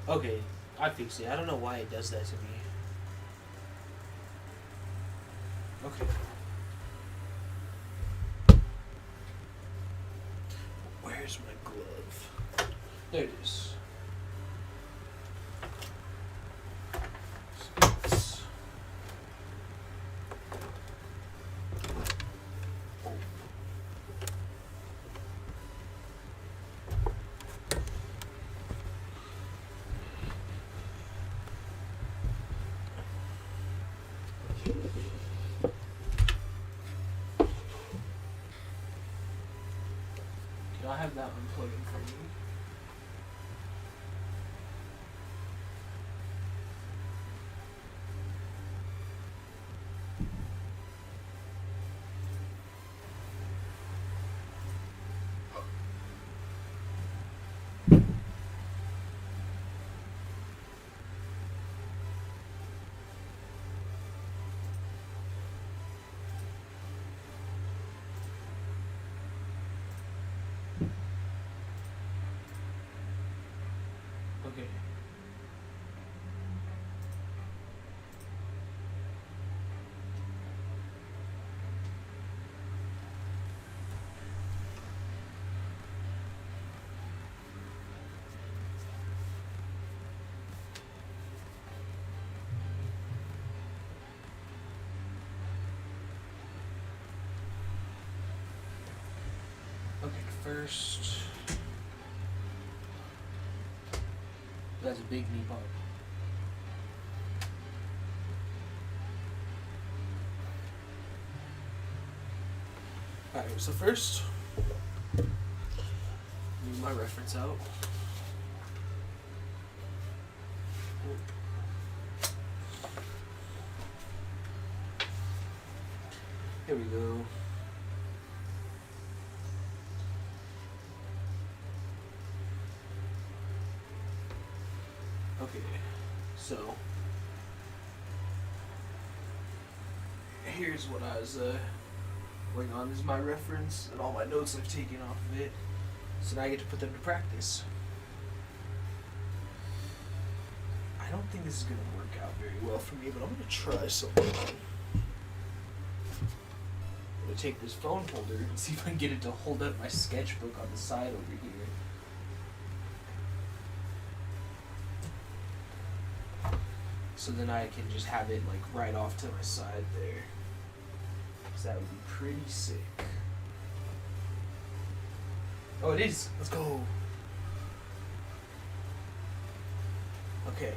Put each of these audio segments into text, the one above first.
Okay, I fixed it. I don't know why it does that to me. Okay. Where's my glove? There it is. It's- oh. Can I have that unplugged in front of me? Okay. Okay, first. That's a big knee pump. Alright, so first, move my reference out. Here we go. Okay, so here's what I was working on. This is my reference and all my notes I've taken off of it. So now I get to put them to practice. I don't think this is going to work out very well for me, but I'm going to try something. I'm going to take this phone holder and see if I can get it to hold up my sketchbook on the side over here. So then I can just have it like right off to my side there. So that would be pretty sick. Oh, it is. Let's go. Okay.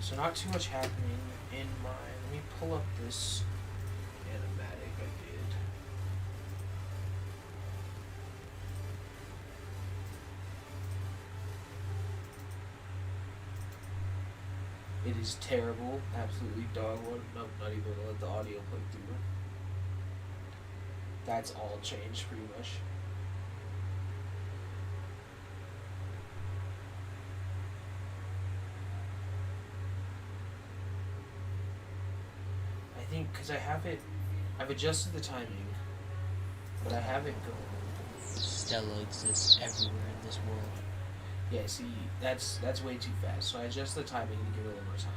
So not too much happening in my. Let me pull up this animatic I did. It is terrible, absolutely dogwood. Nope, not even gonna let the audio play through. That's all changed pretty much. I think because I've adjusted the timing, but I have it going. Stella exists everywhere in this world. Yeah, see, that's way too fast. So I adjust the timing to give it a little more time.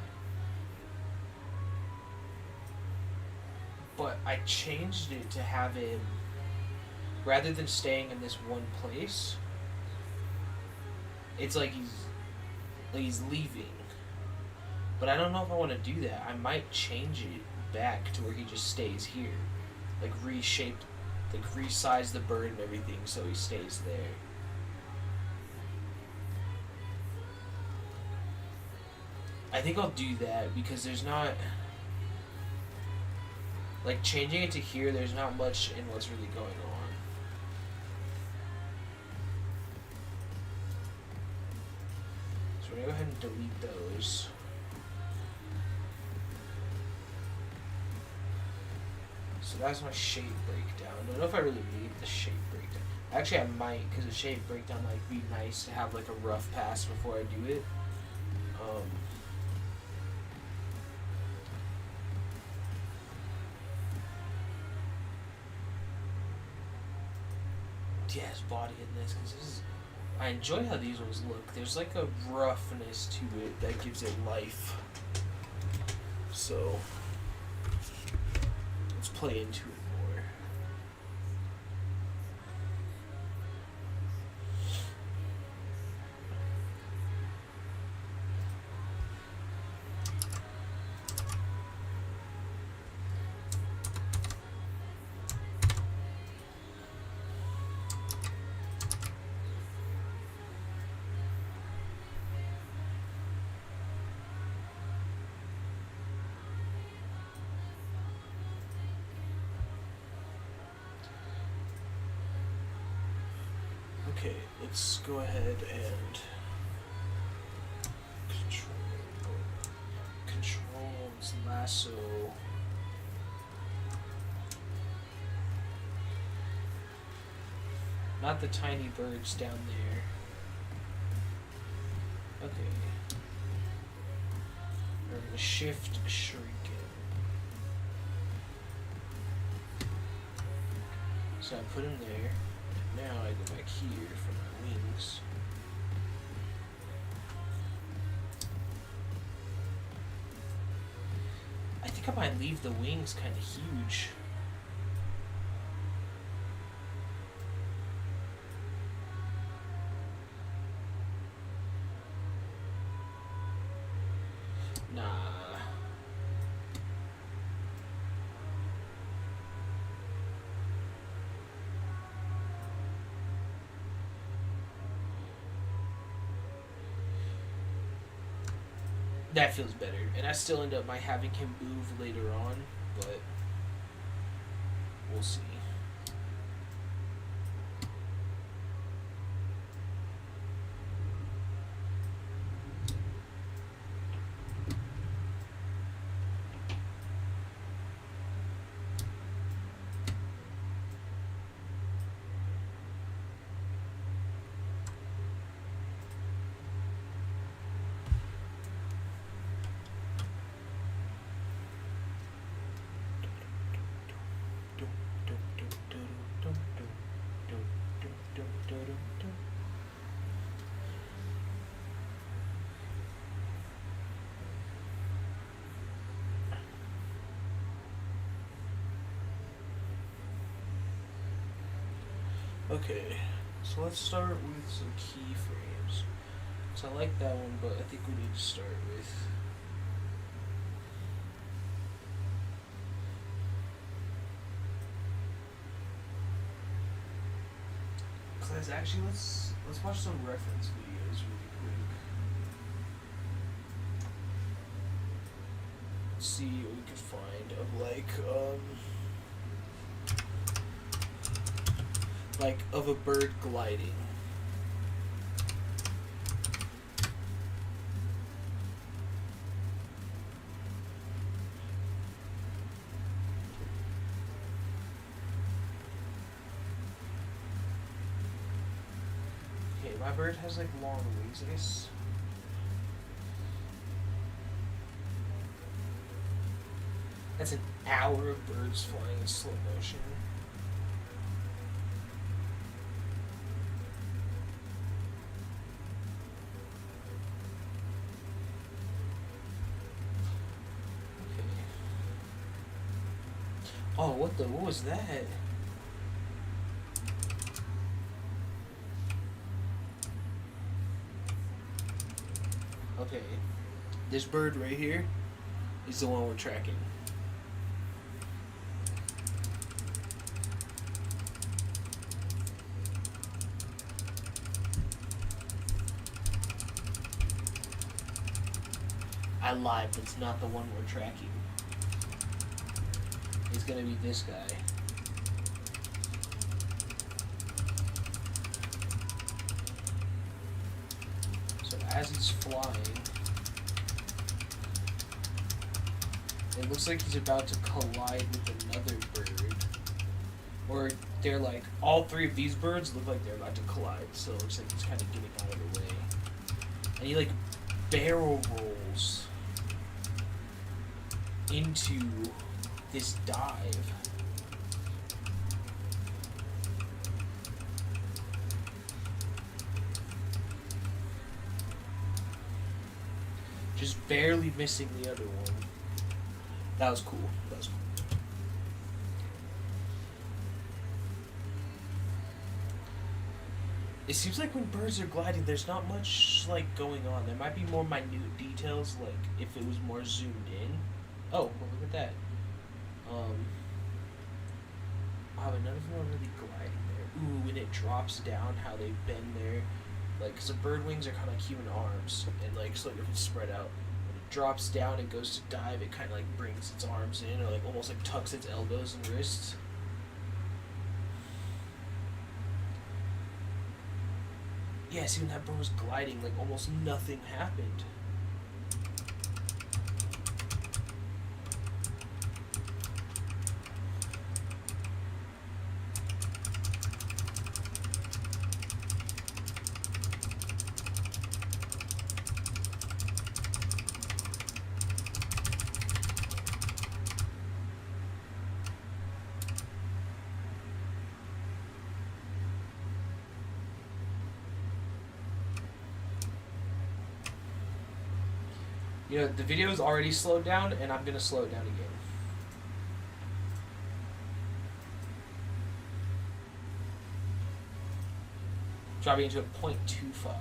But I changed it to have him, rather than staying in this one place, it's like he's leaving. But I don't know if I want to do that. I might change it back to where he just stays here. Like reshape, like resize the bird and everything so he stays there. I think I'll do that because there's not, like changing it to here, there's not much in what's really going on. So we're gonna go ahead and delete those. So that's my shape breakdown. I don't know if I really need the shape breakdown. Actually, I might, because the shape breakdown might be nice to have like a rough pass before I do it. Yes, body in this, because this is. I enjoy how these ones look. There's like a roughness to it that gives it life. So let's play into it more. Okay, let's go ahead and control this lasso. Not the tiny birds down there. Okay. We're gonna shift shrink it. So I put him there. Now I go back here for my wings. I think I might leave the wings kind of huge. Nah. That feels better. And I still end up by having him move later on, but we'll see. Okay, so let's start with some keyframes. So I like that one, but I think we need to start with actually let's watch some reference videos really quick. Let's see what we can find of like of a bird gliding. Okay, my bird has like long wings, I guess. That's an hour of birds flying in slow motion. Oh, what was that? Okay, this bird right here is the one we're tracking. I lied, but it's not the one we're tracking. It's gonna be this guy. So as he's flying, it looks like he's about to collide with another bird. Or they're like, all three of these birds look like they're about to collide, so it looks like he's kind of getting out of the way. And he like barrel rolls into this dive. just barely missing the other one. That was cool. That was cool. It seems like when birds are gliding, there's not much like going on. There might be more minute details, like if it was more zoomed in. Oh, well, look at that. Wow, none of them are really gliding there. Ooh, when it drops down, how they bend there. Like, because the bird wings are kind of like human arms, and like so it can spread out. When it drops down and goes to dive, it kind of like brings its arms in, or like almost like tucks its elbows and wrists. Yeah, see when that bird was gliding, like almost nothing happened. You know, the video is already slowed down, and I'm going to slow it down again. Dropping into a 0.25.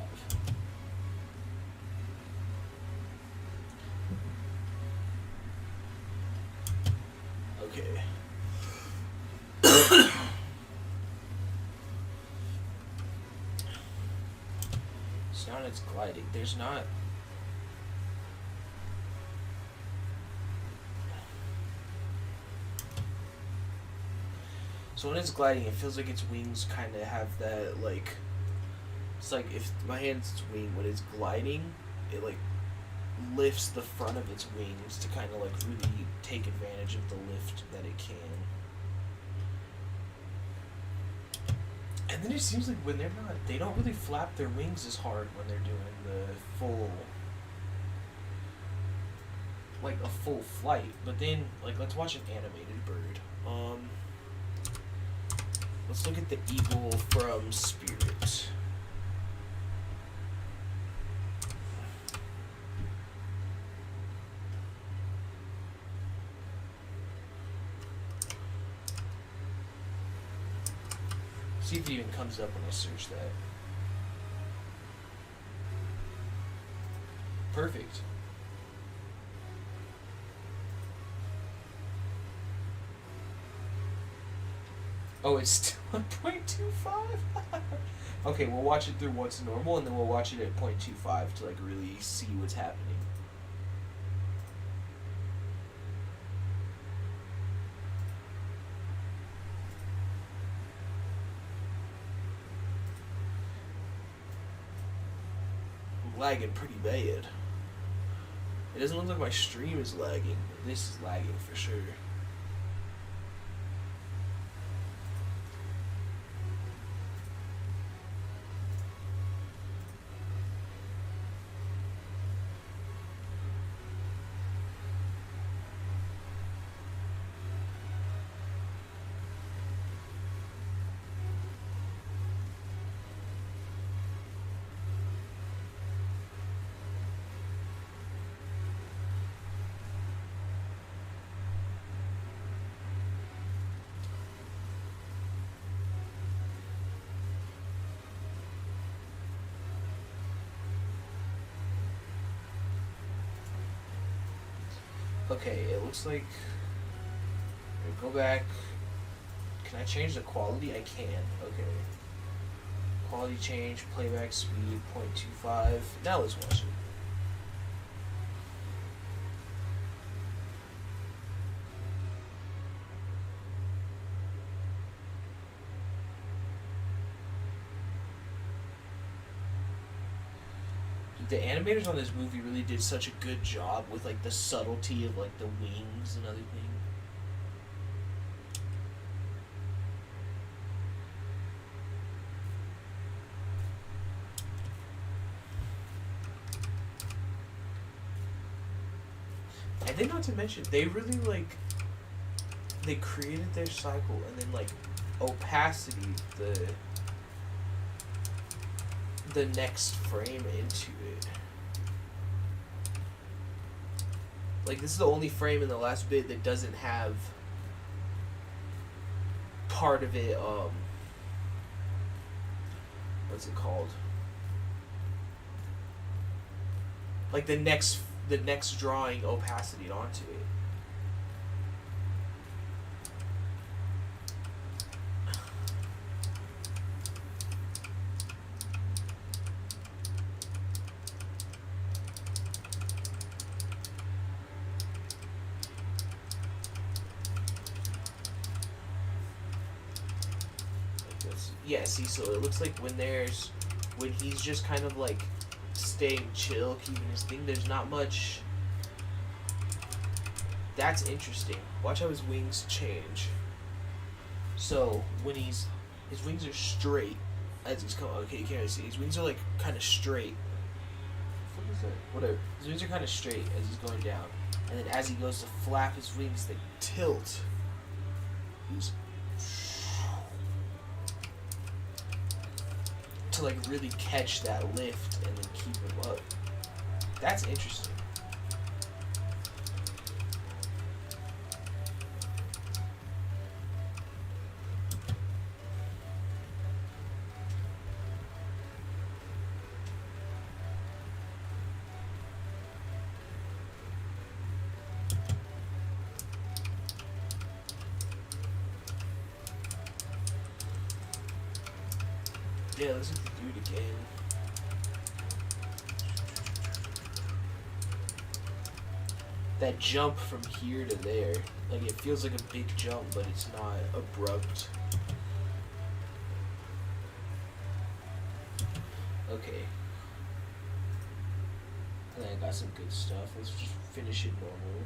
Okay. So now it's gliding. There's not... So when it's gliding, it feels like its wings kind of have that, like... It's like if my hand's its wing, when it's gliding, it, like, lifts the front of its wings to kind of, like, really take advantage of the lift that it can. And then it seems like when they're not... They don't really flap their wings as hard when they're doing the full... Like, a full flight. But then, like, let's watch an animated bird. Let's look at the eagle from Spirit. See if it even comes up when I search that. Perfect. Oh, it's still at 0.25? Okay, we'll watch it through what's normal, and then we'll watch it at 0.25 to, like, really see what's happening. I'm lagging pretty bad. It doesn't look like my stream is lagging, but this is lagging for sure. Okay, it looks like... Go back. Can I change the quality? I can. Okay. Quality change, playback speed, 0.25. Now let's watch it. The animators on this movie really did such a good job with, like, the subtlety of, like, the wings and everything. And then, not to mention, they really, like, they created their cycle and then, like, opacity the next frame into it. Like, this is the only frame in the last bit that doesn't have part of it, what's it called? Like, the next drawing opacity onto it. Yeah, see, so it looks like when he's just kind of like staying chill, keeping his thing, there's not much. That's interesting. Watch how his wings change. So when his wings are straight as he's coming. Okay, you can't really see. His wings are like kind of straight. What is that? Whatever. His wings are kind of straight as he's going down, and then as he goes to flap his wings, they tilt. He's to like really catch that lift and then keep him up. That's interesting. Yeah, let's do it again. That jump from here to there, like it feels like a big jump, but it's not abrupt. Okay. I think I got some good stuff. Let's just finish it normal.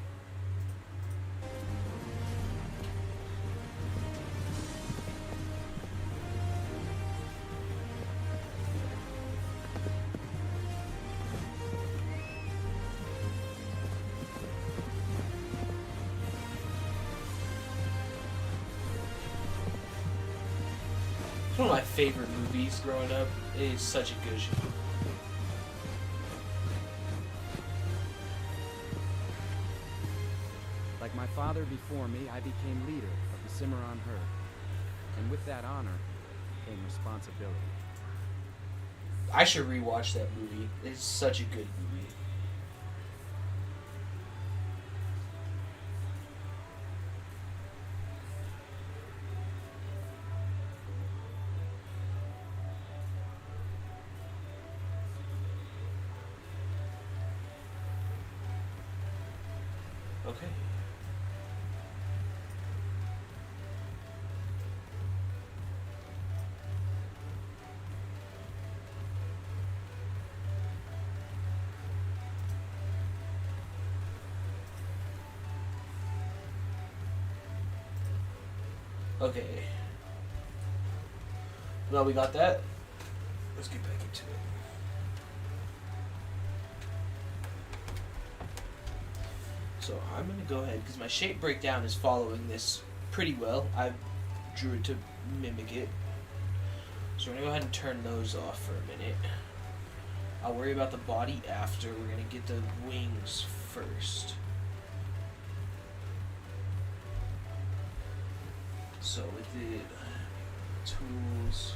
One of my favorite movies growing up. It is such a good show. Like my father before me, I became leader of the Cimarron herd. And with that honor came responsibility. I should rewatch that movie. It's such a good movie. Okay. Okay. Well, we got that. Let's get back into it. So I'm going to go ahead, because my shape breakdown is following this pretty well. I drew it to mimic it. So we're going to go ahead and turn those off for a minute. I'll worry about the body after. We're going to get the wings first. So with the tools...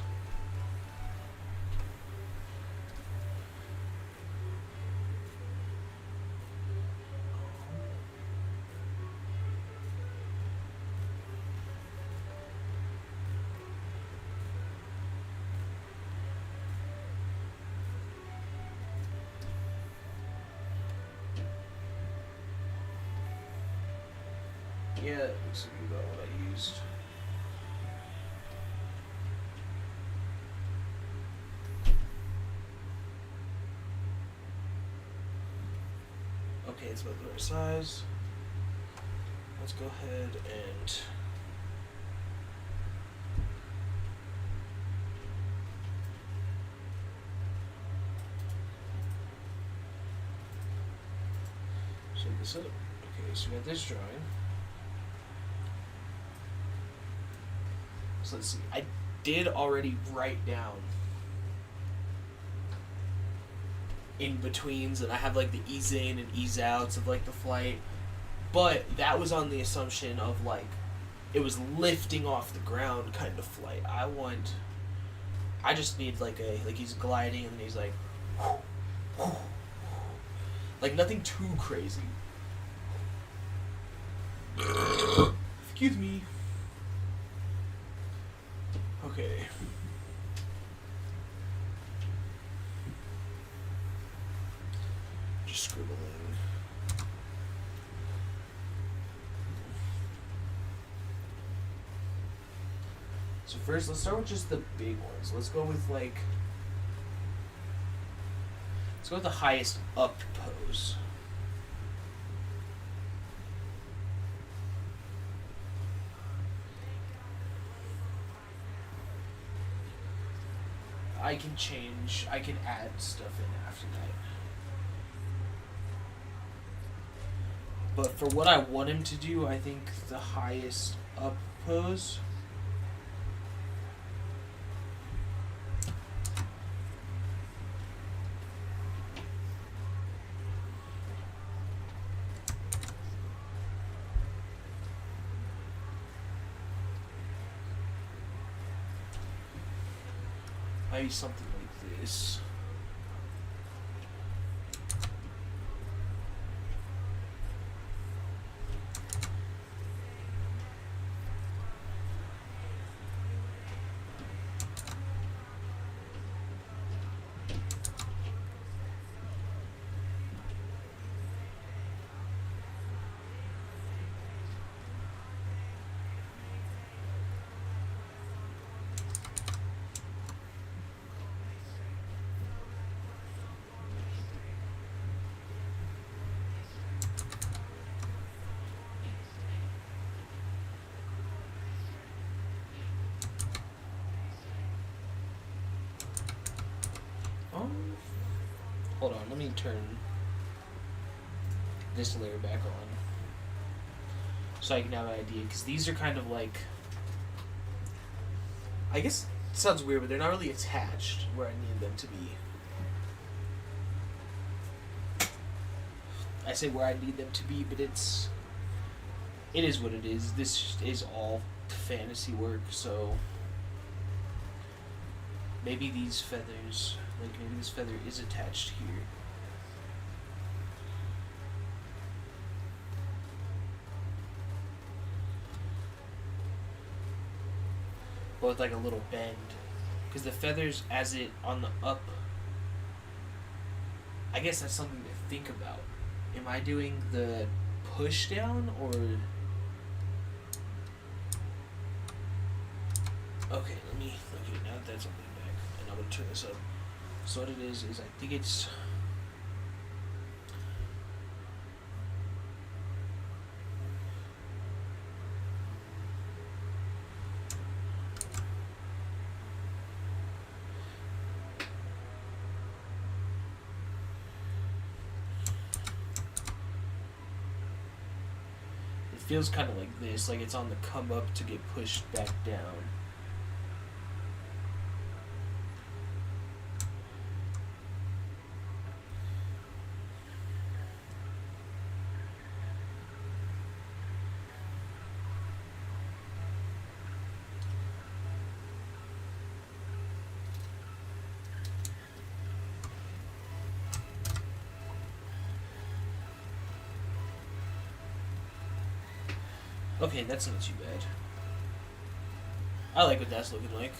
Yeah, that looks like about what I used. Okay, it's about the right size. Let's go ahead and shake this up. Okay, so we got this drawing. So let's see. I did already write down in betweens, and I have like the ease in and ease outs of like the flight. But that was on the assumption of like it was lifting off the ground kind of flight. I just need like he's gliding and he's like like nothing too crazy. Excuse me. Okay. Just scribbling. So first, let's start with just the big ones. Let's go with the highest up pose. I can add stuff in after that. But for what I want him to do, I think the highest up pose. Maybe something like this. Hold on, let me turn this layer back on so I can have an idea, because these are kind of like, I guess it sounds weird, but they're not really attached where I need them to be. I say where I need them to be, but it is what it is. This is all fantasy work, so maybe these feathers, maybe this feather is attached here. But with like a little bend. Because the feathers, as it on the up, I guess that's something to think about. Am I doing the push down or... Okay, now that that's on my back, and I'm going to turn this up. So what it is I think it's... It feels kind of like this, like it's on the come up to get pushed back down. Okay, that's not too bad. I like what that's looking like.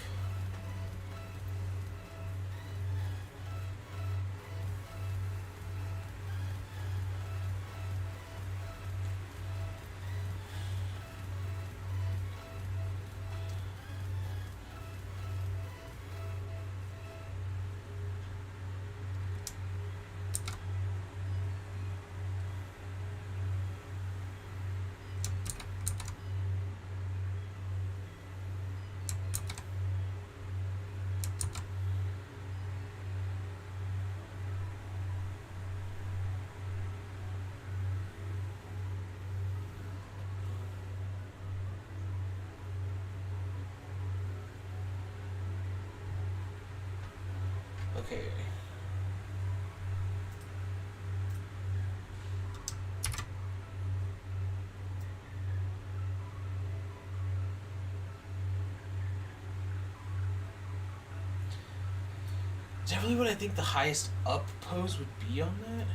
Okay. Is that really what I think the highest up pose would be on that?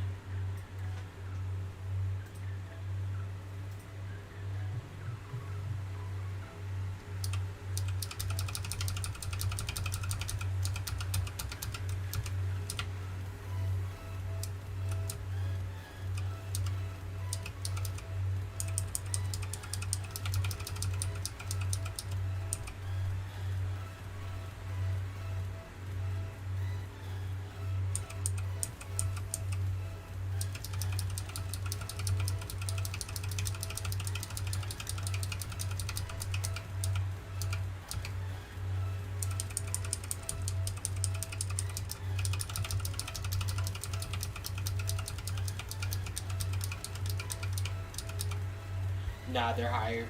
Nah, they're higher.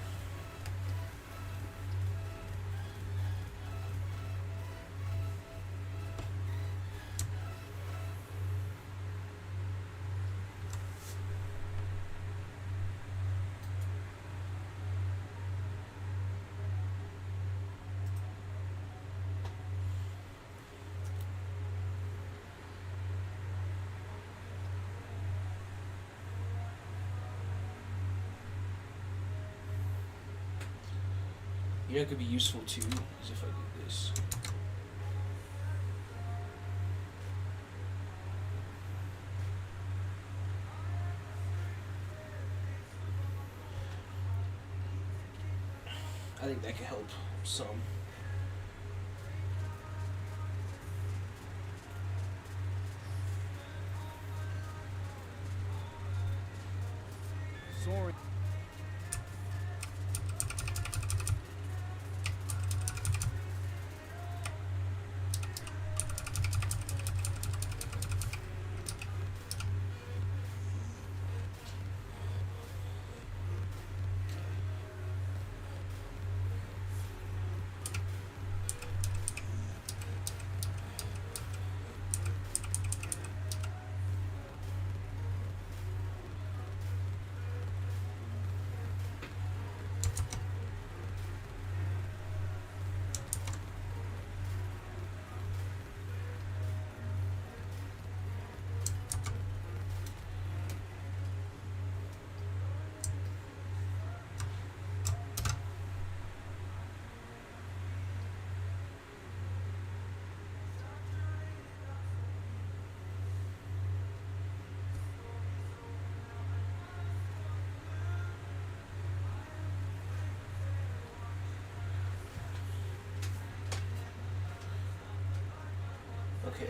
You know, it could be useful too, is if I did this. I think that could help some. Soaring. Okay.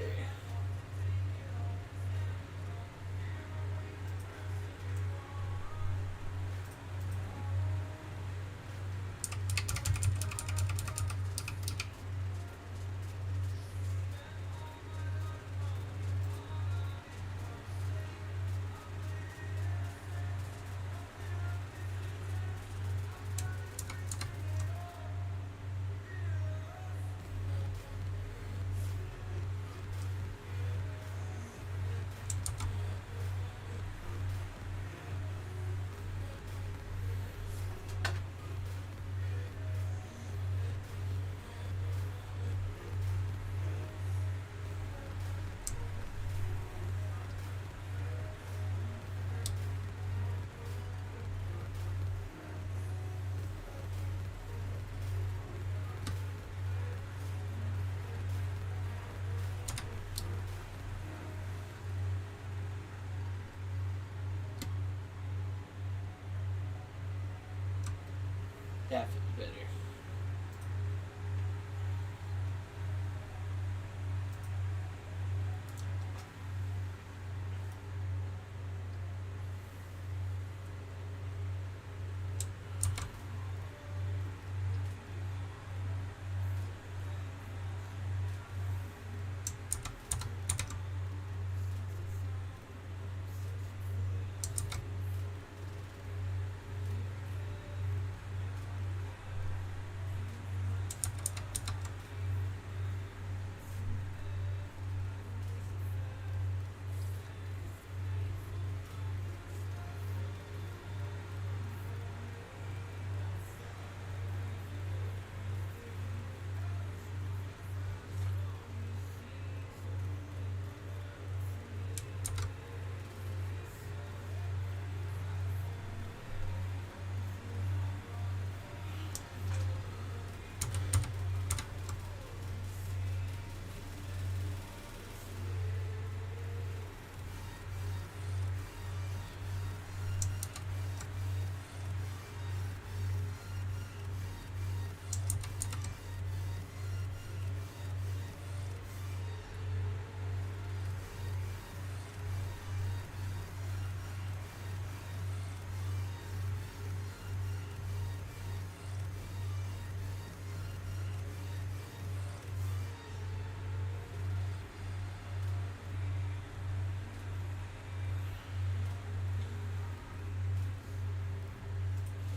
That would be better.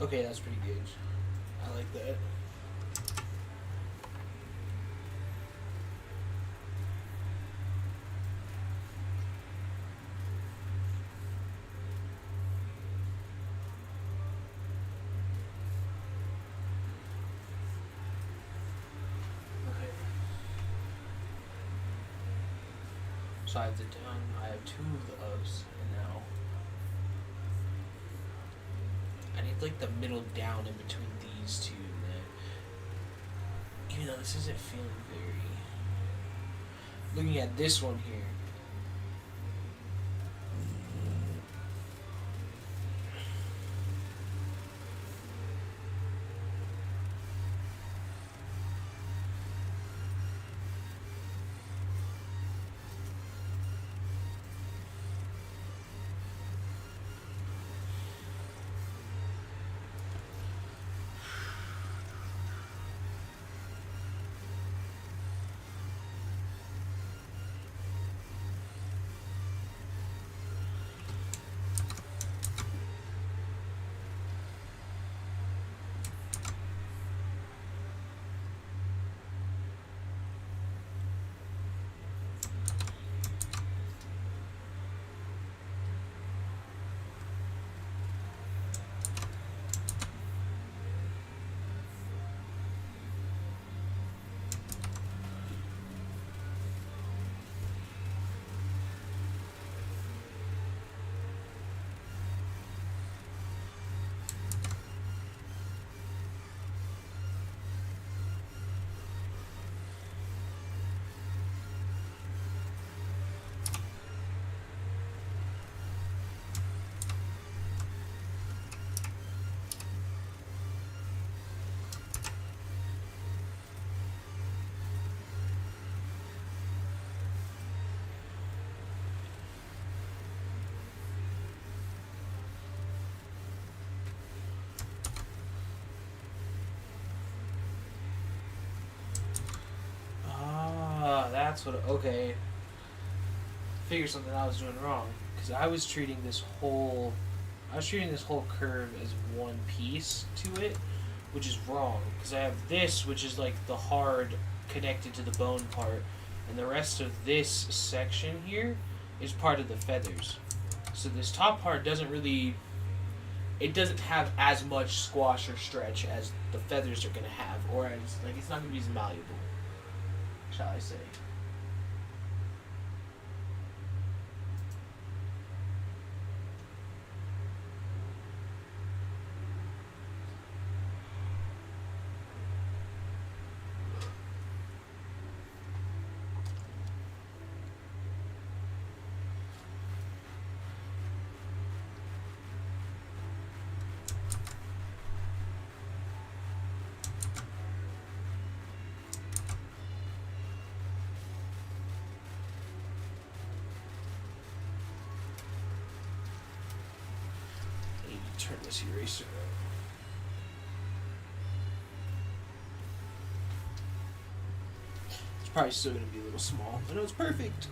Okay, that's pretty good. I like that. Okay. So I have the down. I have 2 of those, and now I need like the middle down in between these two. Then, even though this isn't feeling very. Looking at this one here. That's what. Okay. Figure something I was doing wrong because I was treating this whole curve as one piece to it, which is wrong because I have this, which is like the hard connected to the bone part, and the rest of this section here is part of the feathers. So this top part doesn't really. It doesn't have as much squash or stretch as the feathers are gonna have, or as like it's not gonna be as malleable, shall I say? Turn this eraser on. It's probably still going to be a little small. I know it's perfect.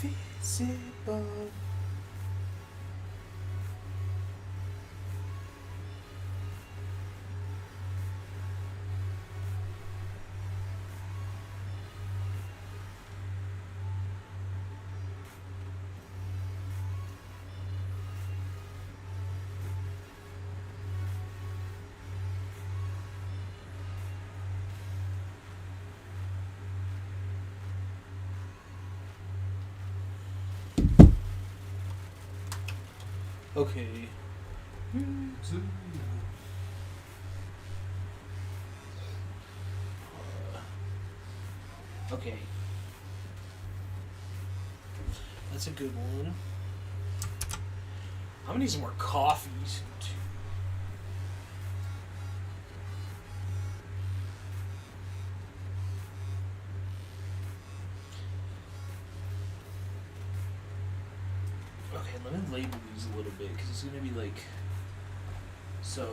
invisible. Okay. Okay. That's a good one. I'm gonna need some more coffee. Okay, let me label these a little bit because it's gonna be like so.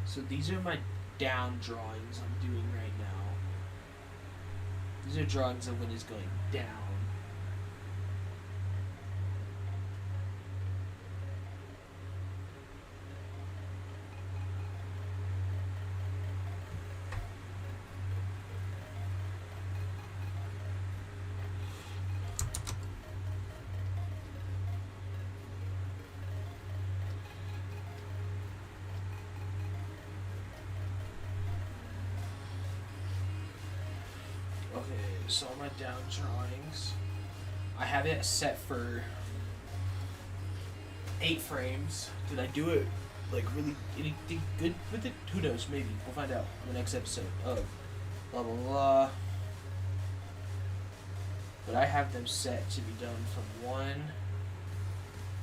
So these are my down drawings I'm doing right now. These are drawings of when it's going down. Okay, so my down drawings, I have it set for 8 frames. Did I do it like really anything good with it? Who knows? Maybe we'll find out in the next episode of blah blah blah. But I have them set to be done from 1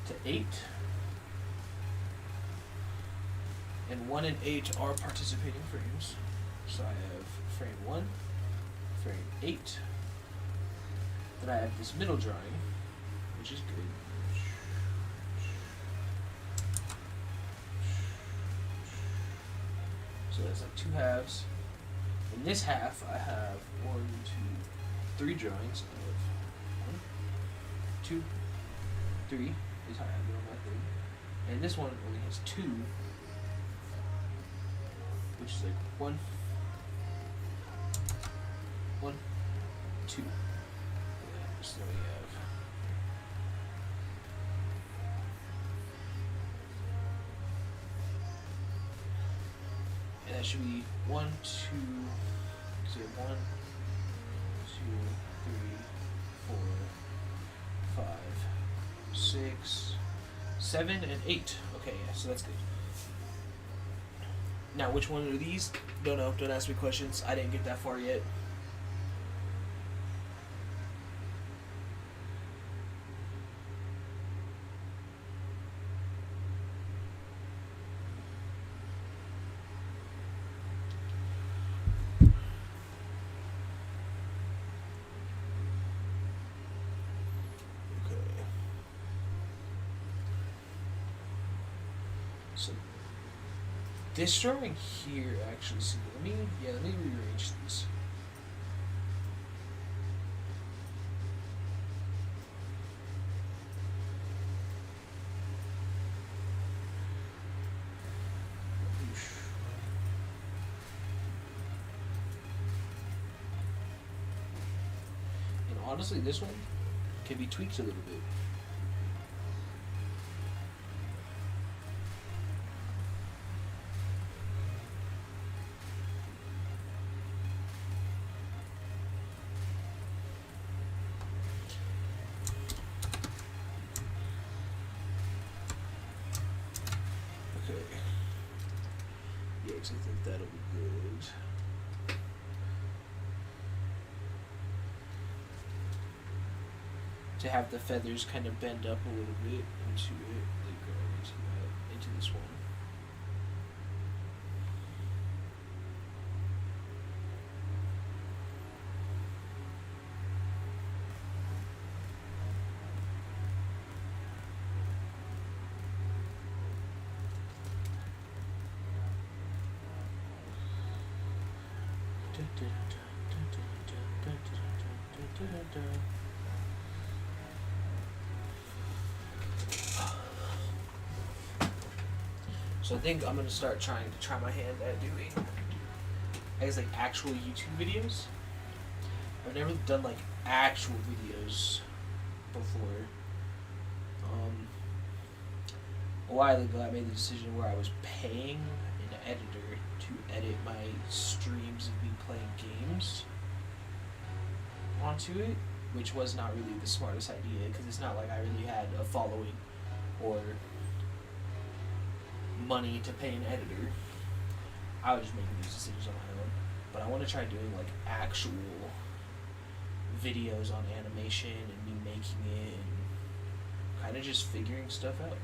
to 8, and 1 and 8 are participating frames. So I have frame 1. Frame 8. Then I have this middle drawing, which is good. So that's like 2 halves. In this half, I have 1, 2, 3 drawings of 1, 2, 3 is how I have it on my thing. And this one only has 2, which is like 1, 2. So we have and that should be 1, 2. So you have 1, 2, 3, 4, 5, 6, 7, and 8. Okay, yeah, so that's good. Now, which one are these? Don't know. Don't ask me questions. I didn't get that far yet. So this drawing here actually, see, let me rearrange these. And honestly, this one can be tweaked a little bit. I think that'll be good. To have the feathers kind of bend up a little bit into it, they go into this one. So I think I'm gonna start try my hand at doing, I guess, like actual YouTube videos. I've never done like actual videos before. A while ago, I made the decision where I was paying an editor to edit my streams of me playing games onto it, which was not really the smartest idea because it's not like I really had a following or money to pay an editor. I was just making these decisions on my own. But I want to try doing like actual videos on animation and me making it and kind of just figuring stuff out.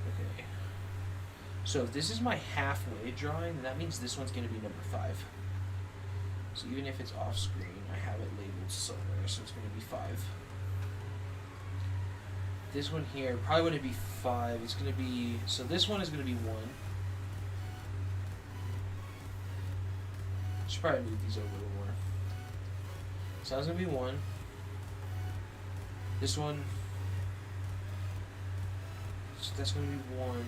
Okay. So if this is my halfway drawing, then that means this one's going to be number 5. So even if it's off screen, I have it labeled somewhere, so it's going to be 5. This one here probably wouldn't be 5. It's going to be, so this one is going to be 1. Should probably move these over a little more. So that's going to be 1. This one, so that's going to be 1.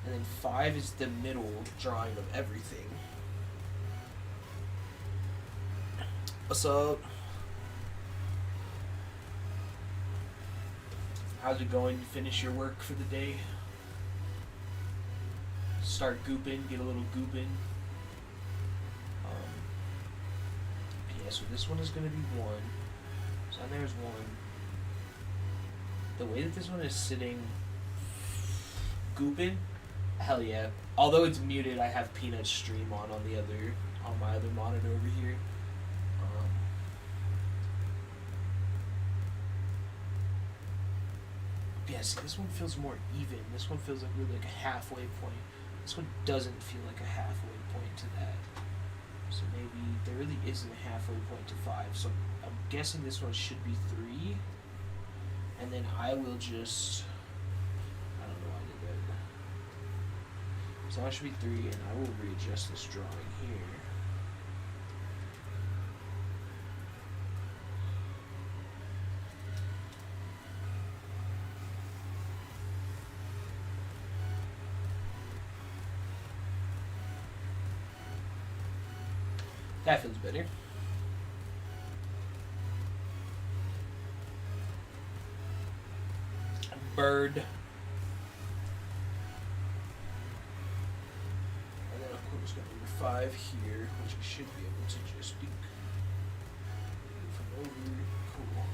And then 5 is the middle drawing of everything. What's up? How's it going? You finish your work for the day? Start gooping, get a little gooping. Yeah, so this one is going to be 1. So there's 1. The way that this one is sitting, gooping, hell yeah. Although it's muted, I have Peanut's stream on my other monitor over here. Yeah, see, this one feels more even. This one feels like really like a halfway point. This one doesn't feel like a halfway point to that. So maybe there really isn't a halfway point to 5. So I'm guessing this one should be 3. And then I will just, I don't know why I did that. So that should be 3, and I will readjust this drawing here. That feels better. Bird. And then of course got number 5 here, which I should be able to just do from over. Cool.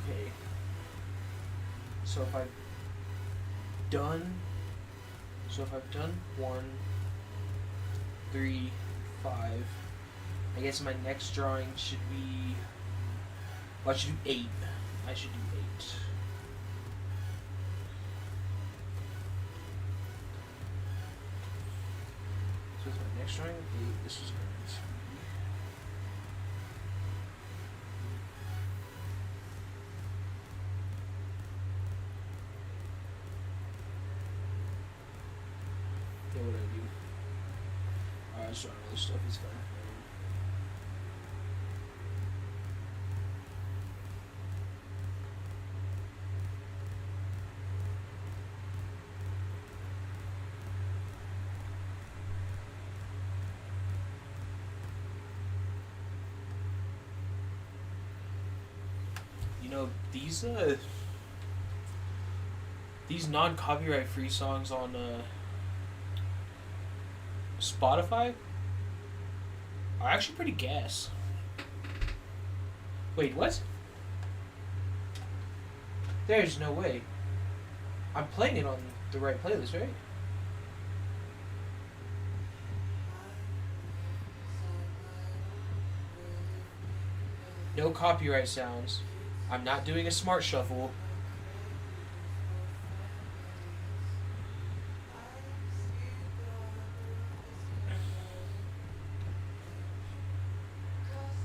Okay. So if I've done 1, 3, 5, I guess my next drawing should be, well, I should do 8. I should do 8. So it's my next drawing, 8. This is going to be. Okay, what do I do? Alright, so other stuff is fine. You know, these non-copyright free songs on Spotify are actually pretty gas. Wait, what? There's no way. I'm playing it on the right playlist, right? No copyright sounds. I'm not doing a smart shuffle.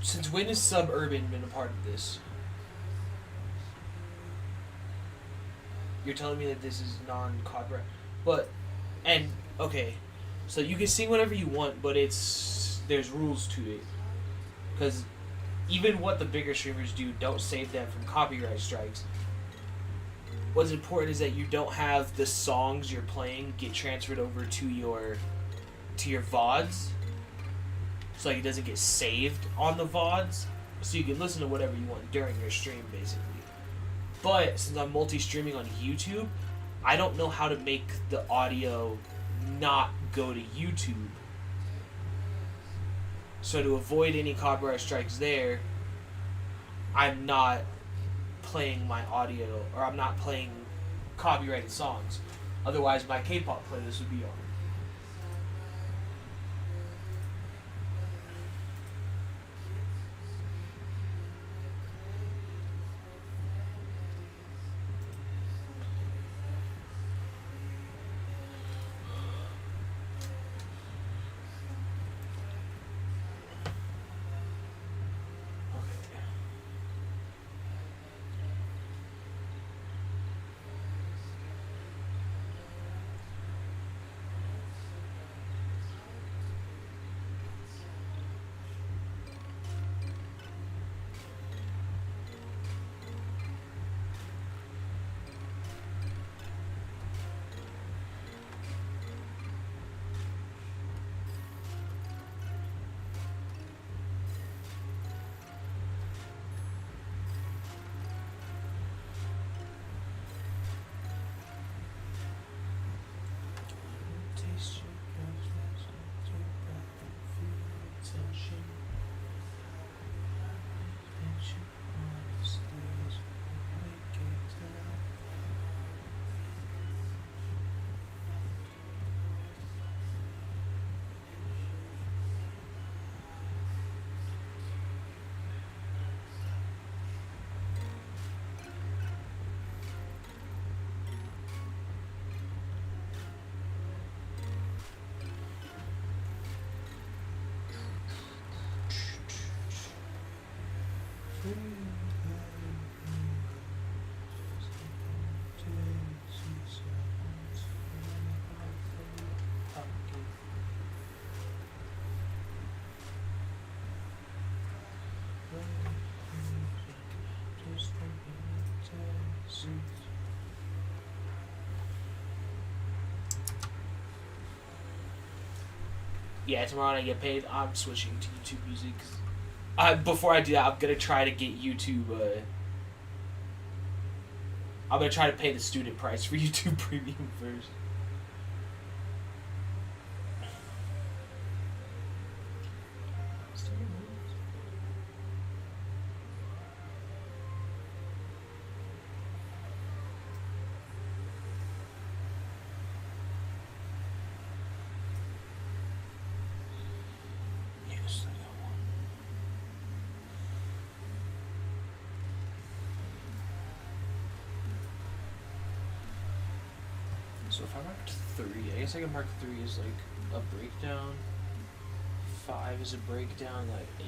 Since when has Suburban been a part of this? You're telling me that this is non-copyright, but and okay, so you can sing whatever you want, but there's rules to it, because even what the bigger streamers do don't save them from copyright strikes. What's important is that you don't have the songs you're playing get transferred over to your VODs, so like it doesn't get saved on the VODs, so you can listen to whatever you want during your stream, basically. But since I'm multi-streaming on YouTube, I don't know how to make the audio not go to YouTube. So to avoid any copyright strikes there, I'm not playing my audio, or I'm not playing copyrighted songs. Otherwise, my K-pop playlist would be on. Yeah, tomorrow when I get paid, I'm switching to YouTube Music. Before I do that, I'm gonna try to get YouTube. I'm gonna try to pay the student price for YouTube Premium first. Yes, I got one. So if I marked 3, I guess I can mark 3 as like a breakdown. 5 is a breakdown, like 8.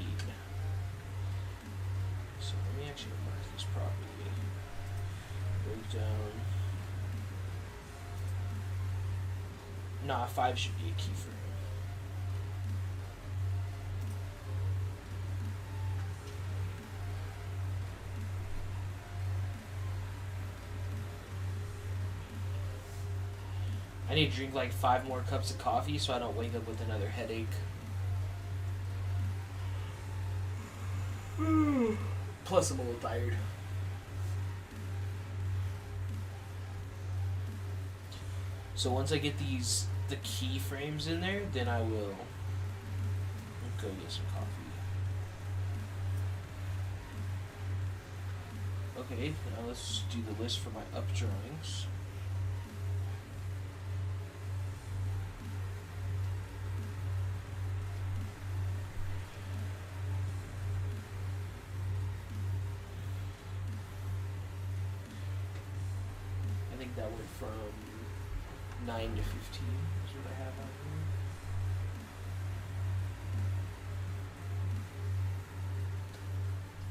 So let me actually mark this properly. Breakdown. Nah, 5 should be a keyframe. I need to drink like 5 more cups of coffee so I don't wake up with another headache. Plus, I'm a little tired. So once I get the keyframes in there, then I will go get some coffee. Okay, now let's do the list for my up drawings. I think that went from 9 to 15 is what I have on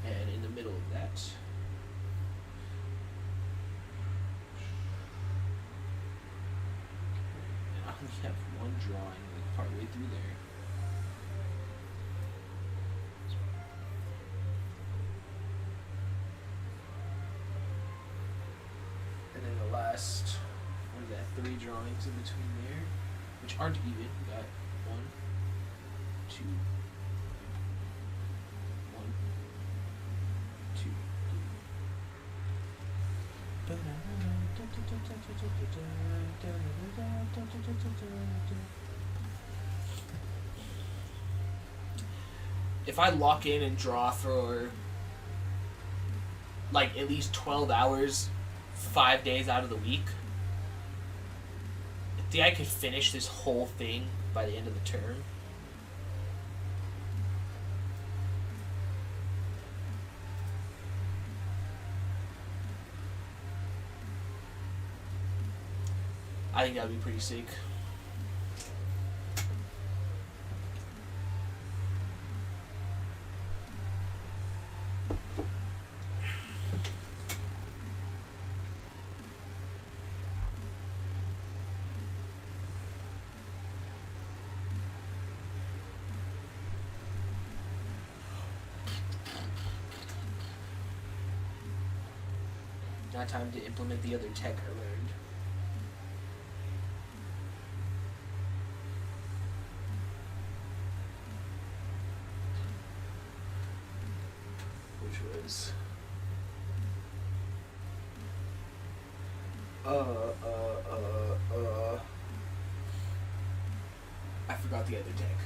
here. And in the middle of that, We have one drawing like partway through there. And then the last, what is that, 3 drawings in between there, which aren't even. We got 1, 2, 1, 2, 3. If I lock in and draw for like at least 12 hours, 5 days out of the week, I think I could finish this whole thing by the end of the term. I think that would be pretty sick. Now time to implement the other tech I learned. Which was I forgot the other tech.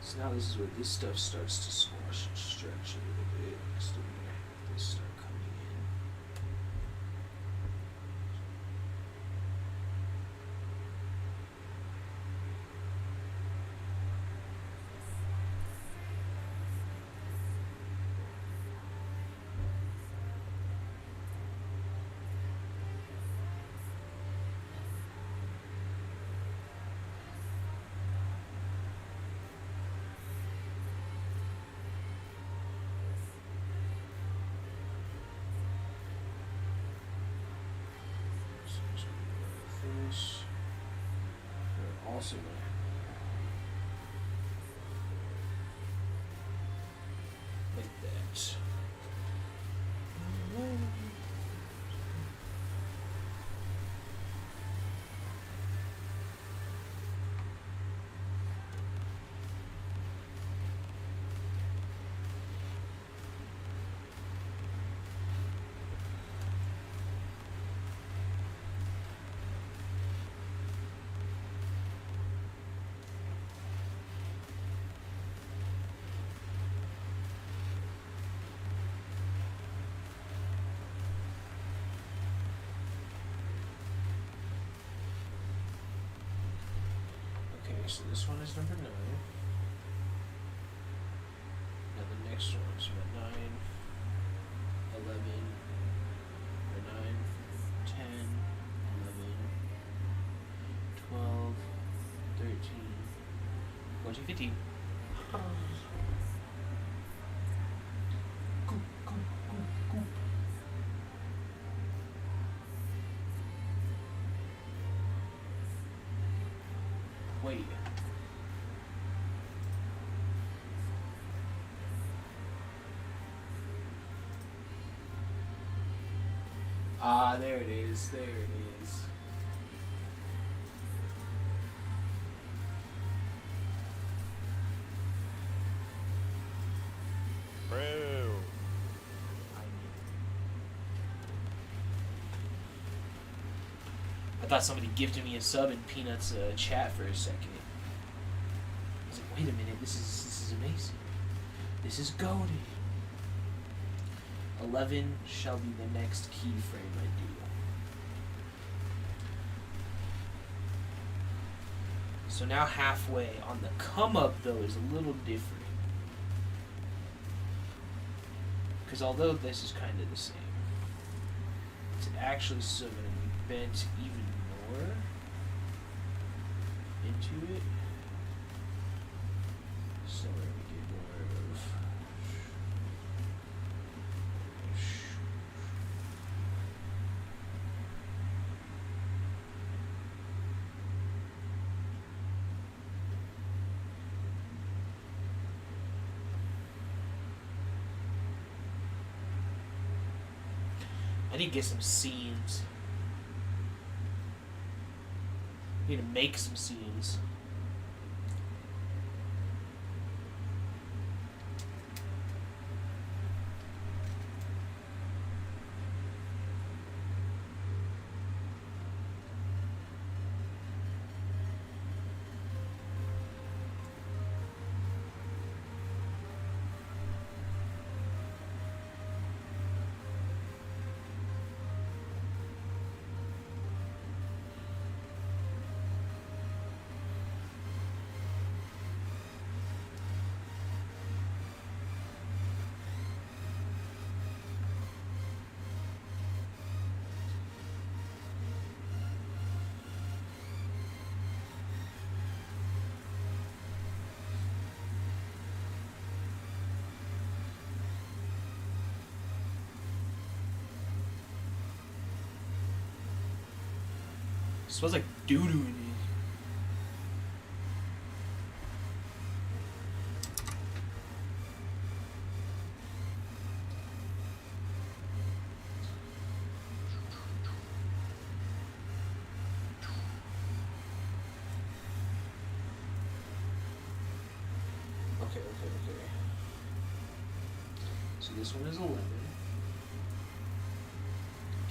So now this is where this stuff starts to squash and stretch a little bit. So we're gonna have this start coming in. We're also going to like that. So this one is number 9. Now the next one is 9, 11, or 9, 10, 11, 12, 13, 14, 15. Wait. Ah, there it is. There it is. Bro. I thought somebody gifted me a sub in Peanuts chat for a second. I was like, wait a minute, this is amazing. This is goated. 11 shall be the next keyframe I do. So now halfway on the come up though is a little different. Because although this is kind of the same, it's actually still going to be bent even more into it. So we're going to get more of... I need to get some seams. I need to make some seams. It smells like doo-doo in here. Okay. So this one is 11.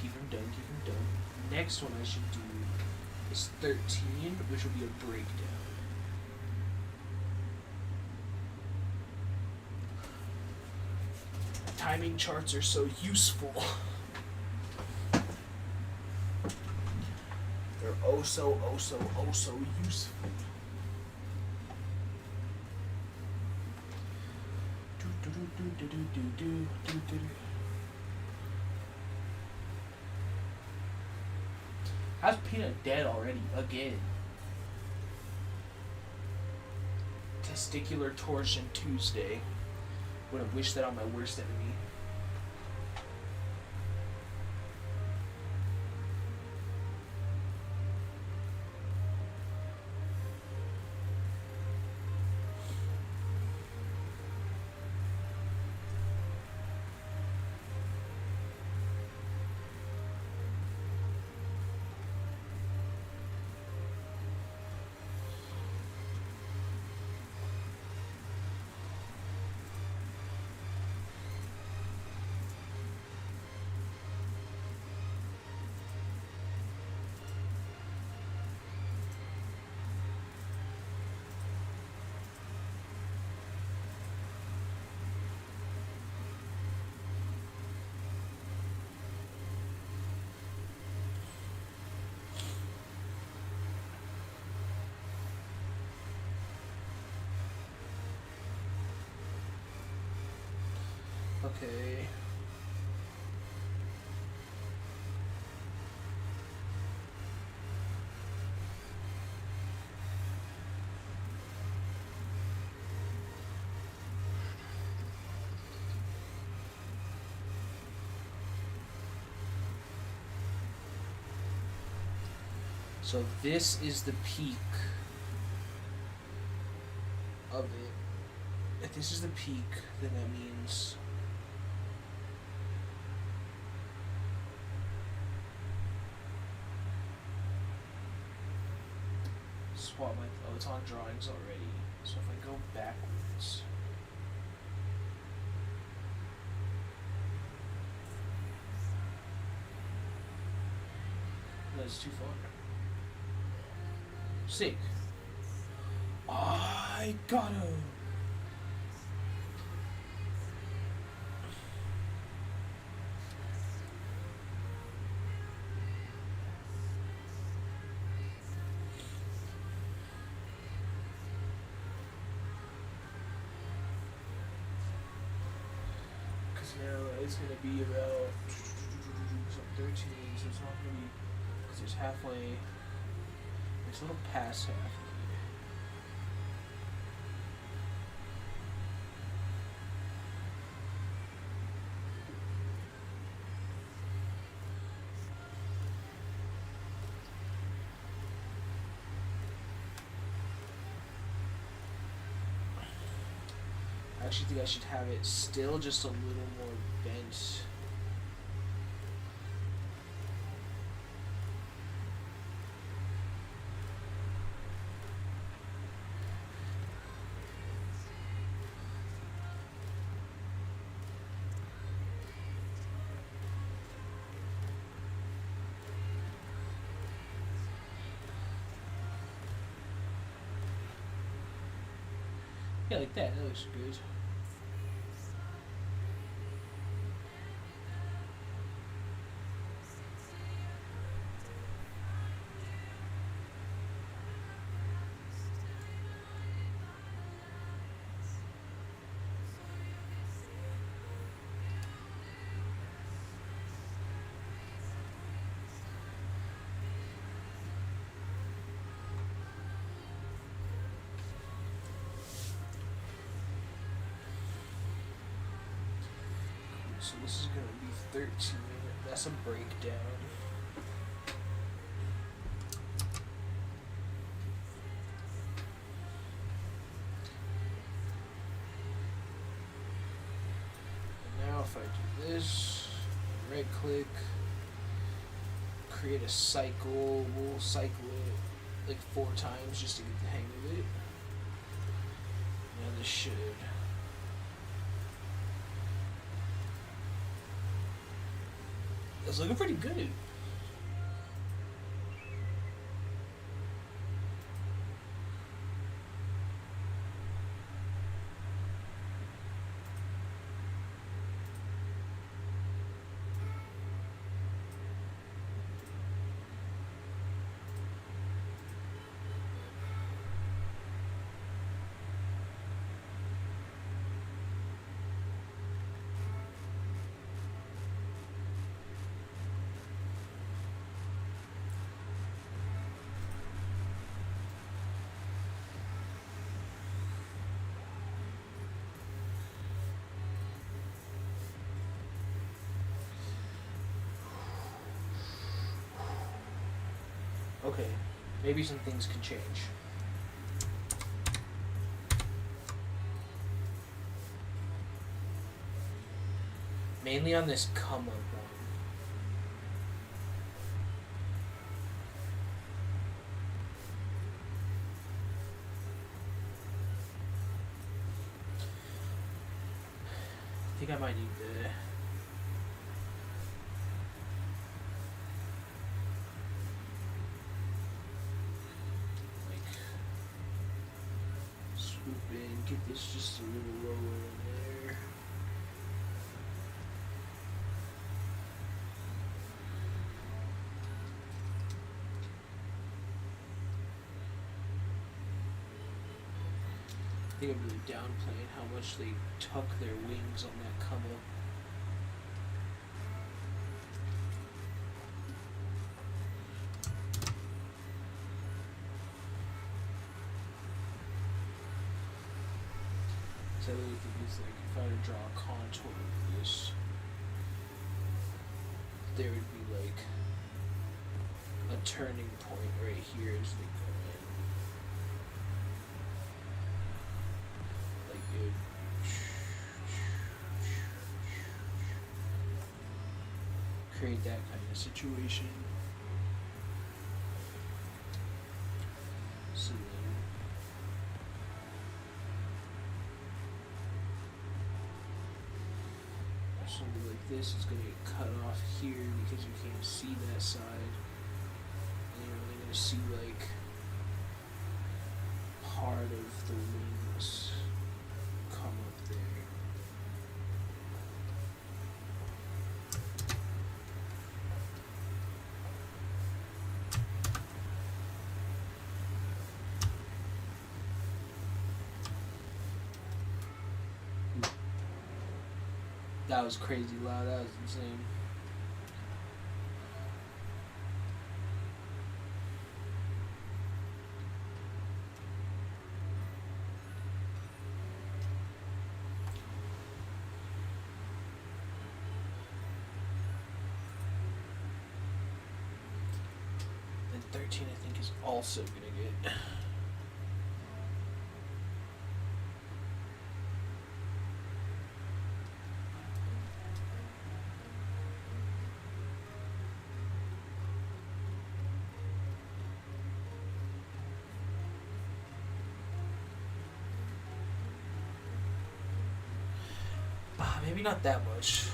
Keep them done. Next one I should do is 13, which will be a breakdown. Timing charts are so useful. They're oh so useful. How's Peanut dead already? Again. Testicular torsion Tuesday. Would have wished that on my worst enemy. Okay. So this is the peak of it. If this is the peak, then that means swap my it's on drawings already. So if I go backwards, that's too far. Sick. I gotta. now it's gonna be about 13, so it's not gonna be because it's halfway. It's a little past halfway. I actually think I should have it still just a little more bent. Yeah, like that. That looks good. So this is going to be 13. That's a breakdown. And now if I do this, right click, create a cycle, we'll cycle it like 4 times just to get the hang of it. Now this should... It's looking pretty good. Okay, maybe some things can change. Mainly on this come up one. I think I might need the... Get this just a little lower in there. I think I'm really downplaying how much they tuck their wings on that come up. So I really think it's like if I were to draw a contour of this, there would be like a turning point right here as they go in. Like it would create that kind of situation. So then something like this is going to get cut off here because you can't see that side. And you're only going to see like part of the wings come up there. That was crazy loud. That was insane. And 13, I think, is also gonna get. Maybe not that much.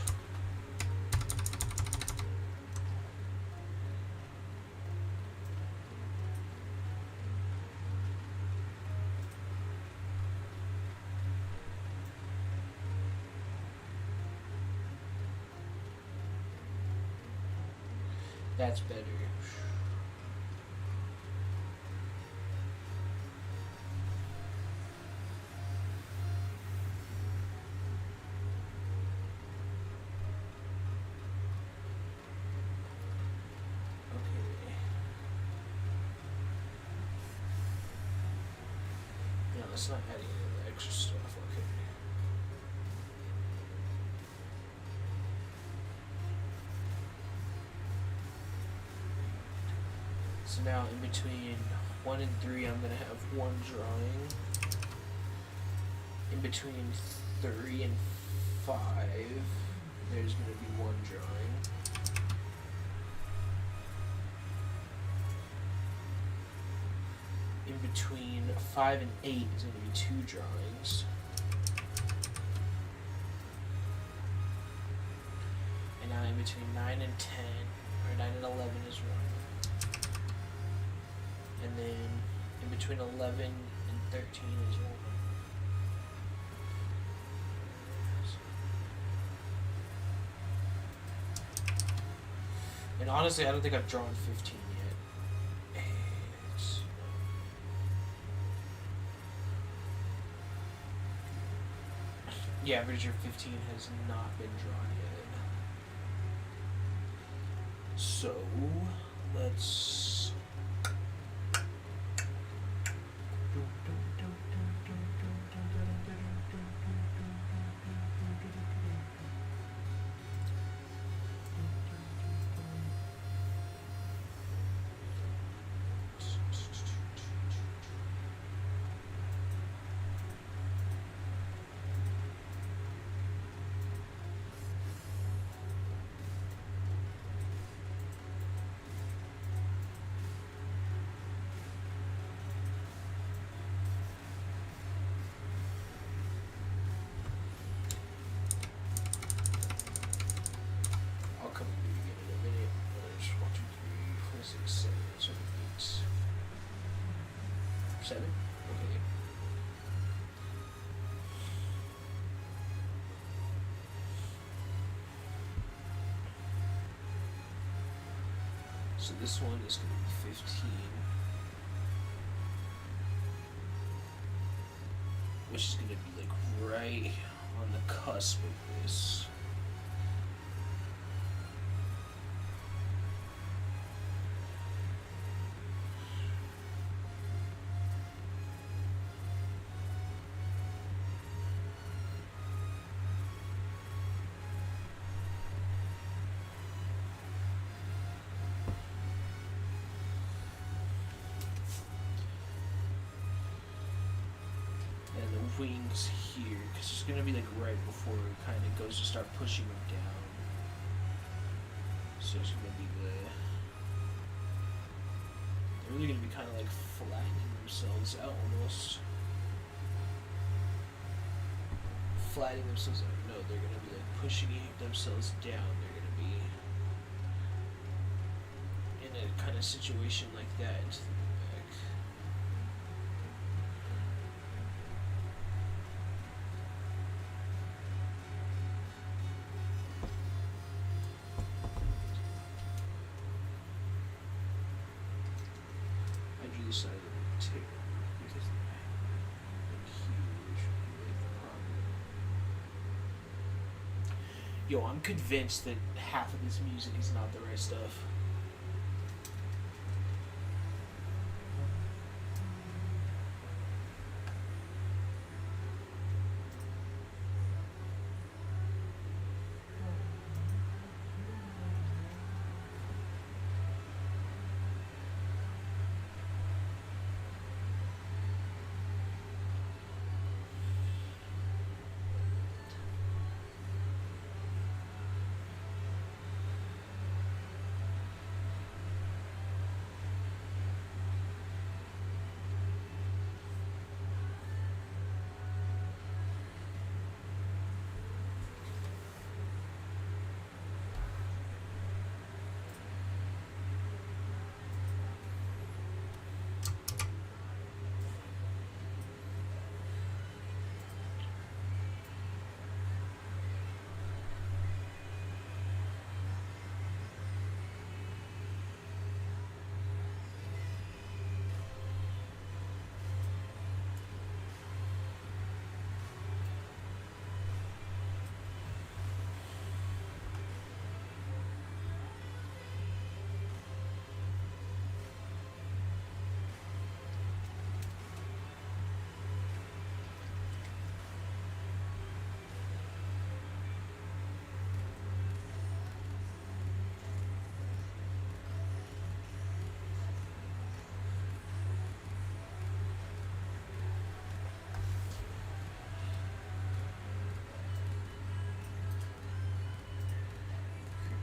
That's better. It's not adding any of the extra stuff, okay. So now in between 1 and 3 I'm going to have 1 drawing. In between 3 and 5 there's going to be 1 drawing. In between 5 and 8 is going to be 2 drawings. And now in between 9 and 10, or 9 and 11 is 1. And then in between 11 and 13 is 1. And honestly, I don't think I've drawn 15 yet. Yeah, Voyager 15 has not been drawn yet. So, let's... Seven? Okay. So this one is going to be 15. Which is going to be like right on the cusp of this. Wings here, because it's going to be like right before it kind of goes to start pushing them down. So it's going to be they're really going to be kind of like flattening themselves out almost. Flattening themselves out. No, they're going to be like pushing themselves down. They're going to be in a kind of situation like that into the back. Decided to take because they're huge, like the problem. Yo, I'm convinced that half of this music is not the right stuff.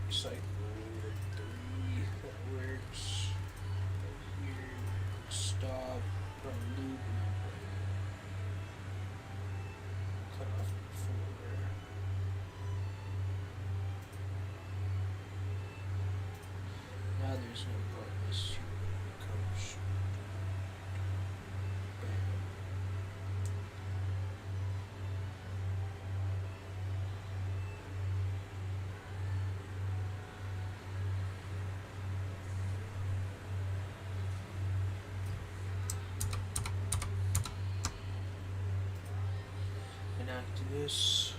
Cycle over 3, that works. Here, stop, run loop, cut off before. Now there's no brightness to it comes. Bam. Enact this.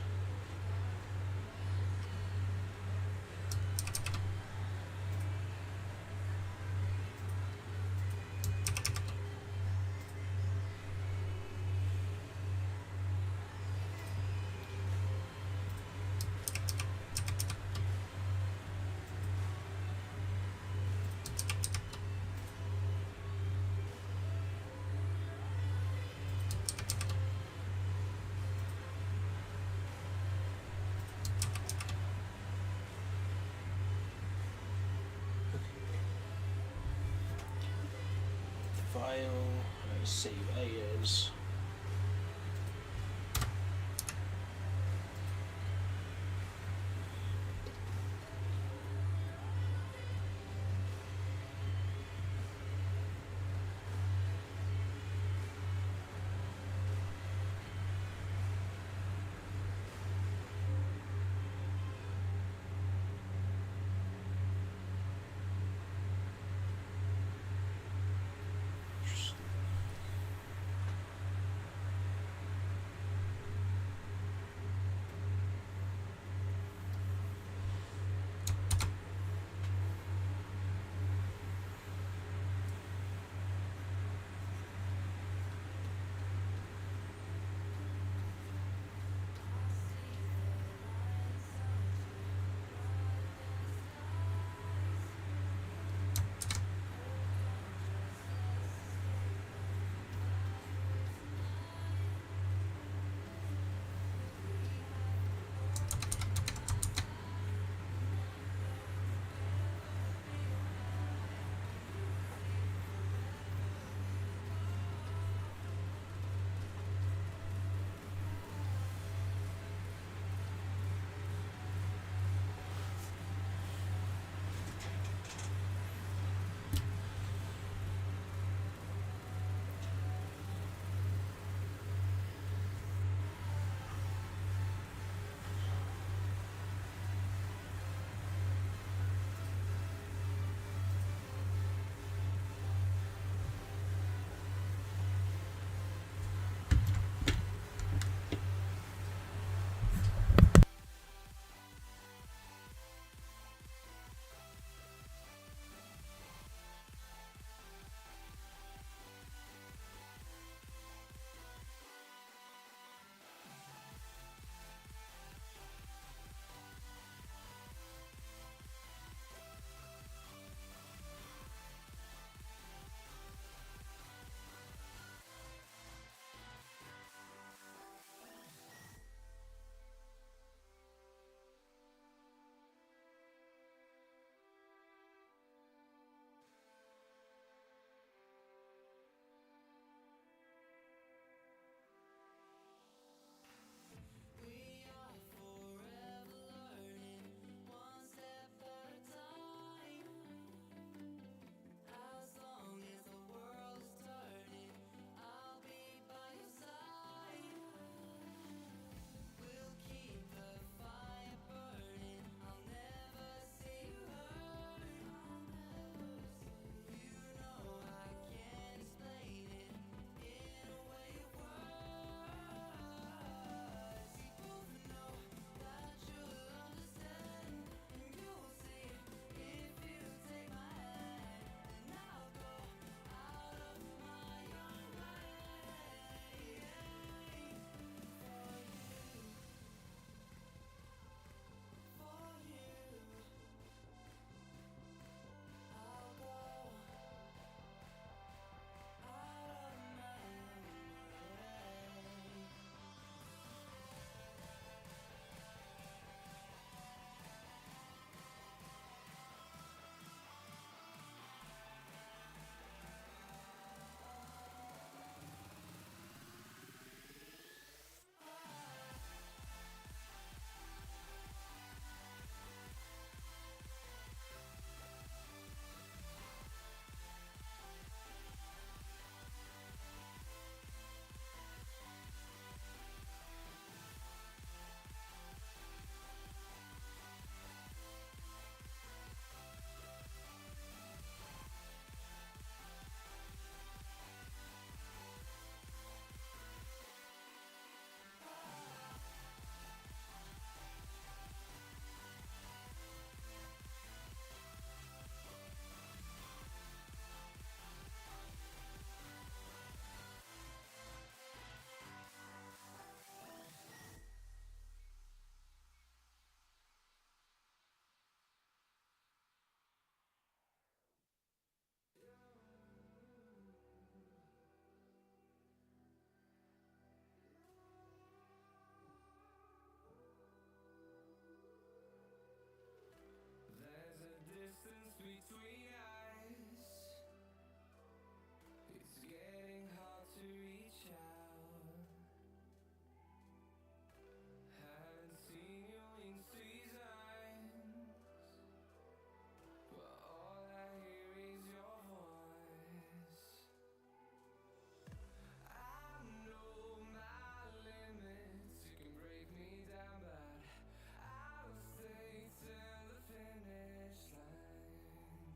File, save as. between us. It's getting hard to reach out. Haven't seen your wings 3 times, but all I hear is your voice. I know my limits, you can break me down, but I will stay till the finish line.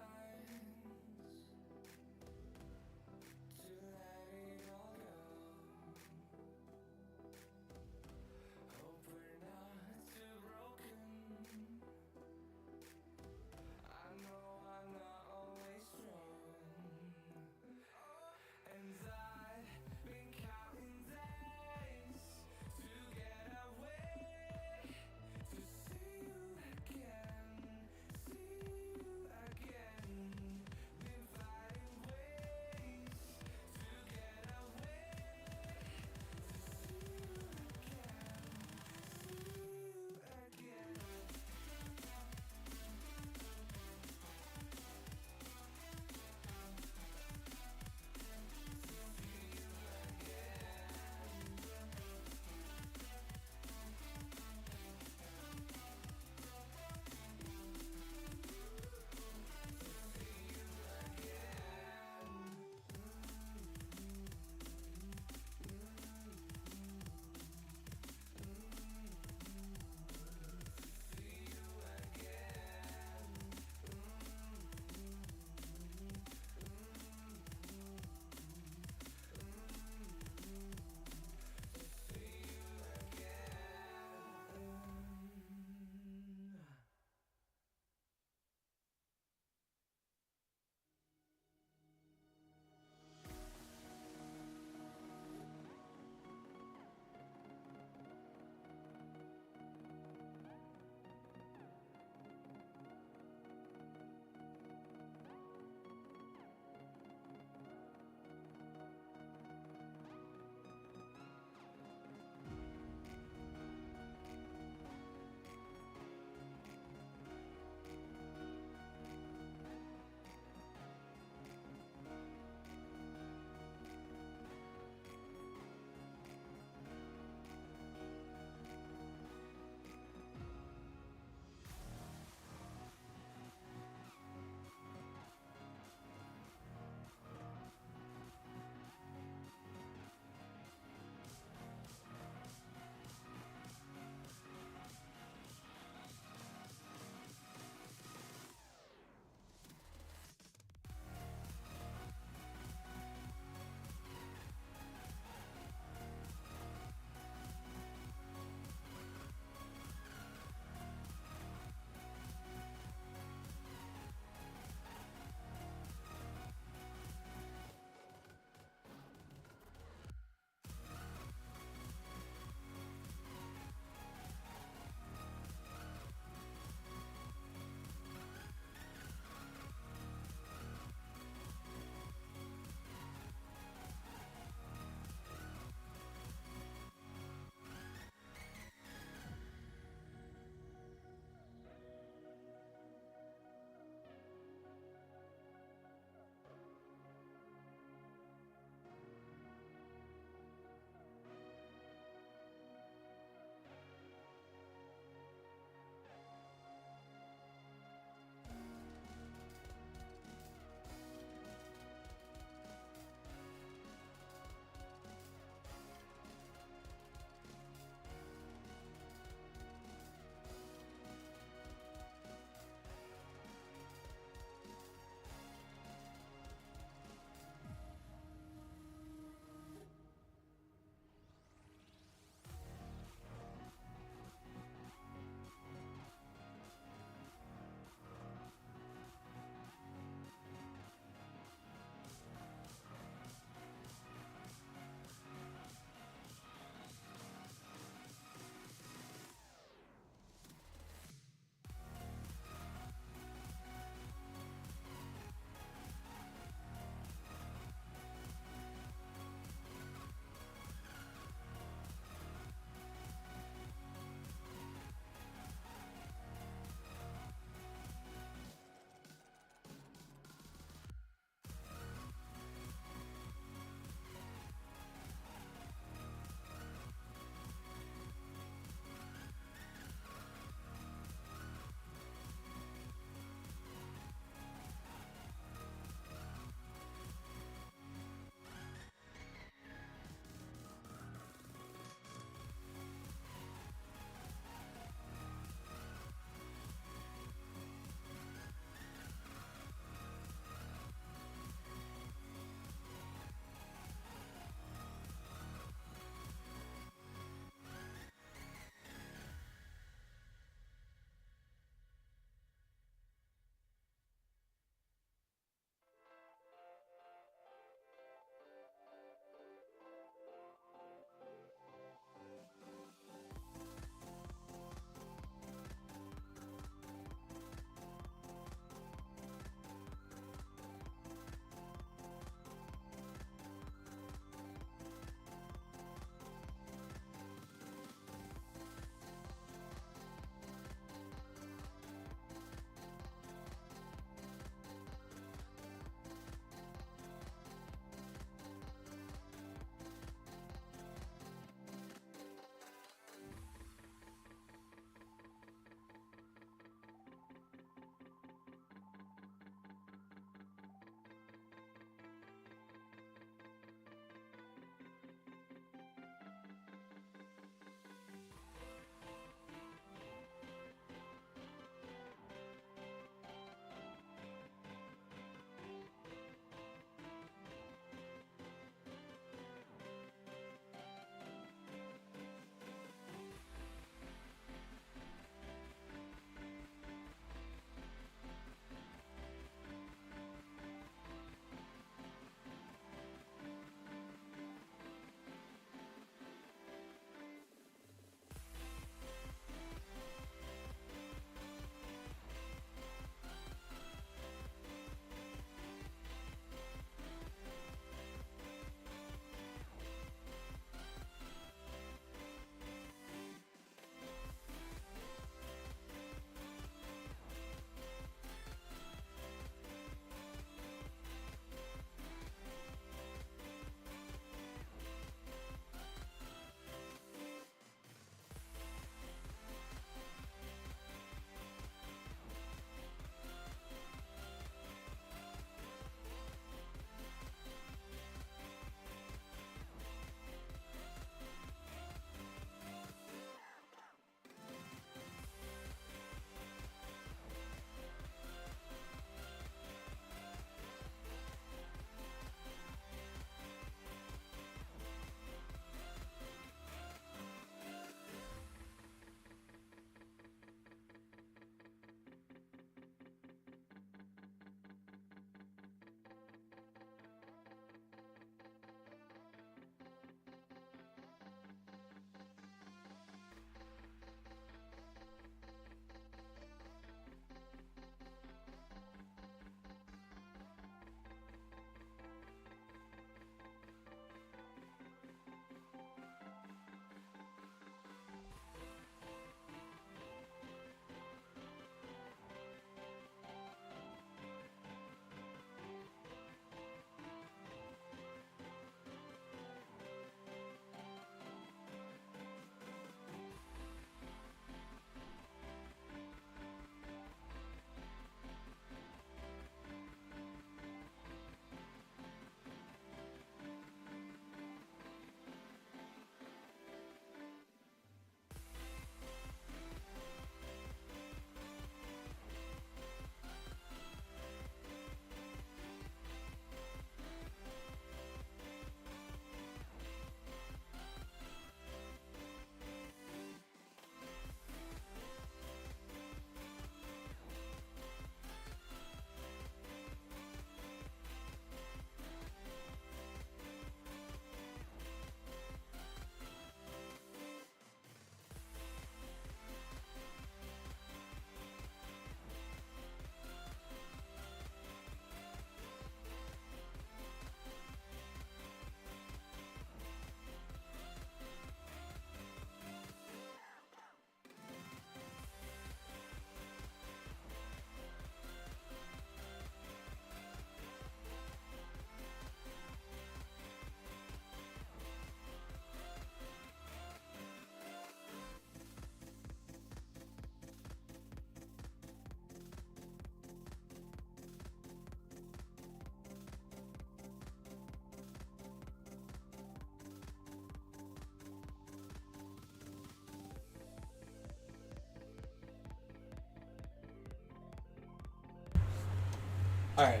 Alright.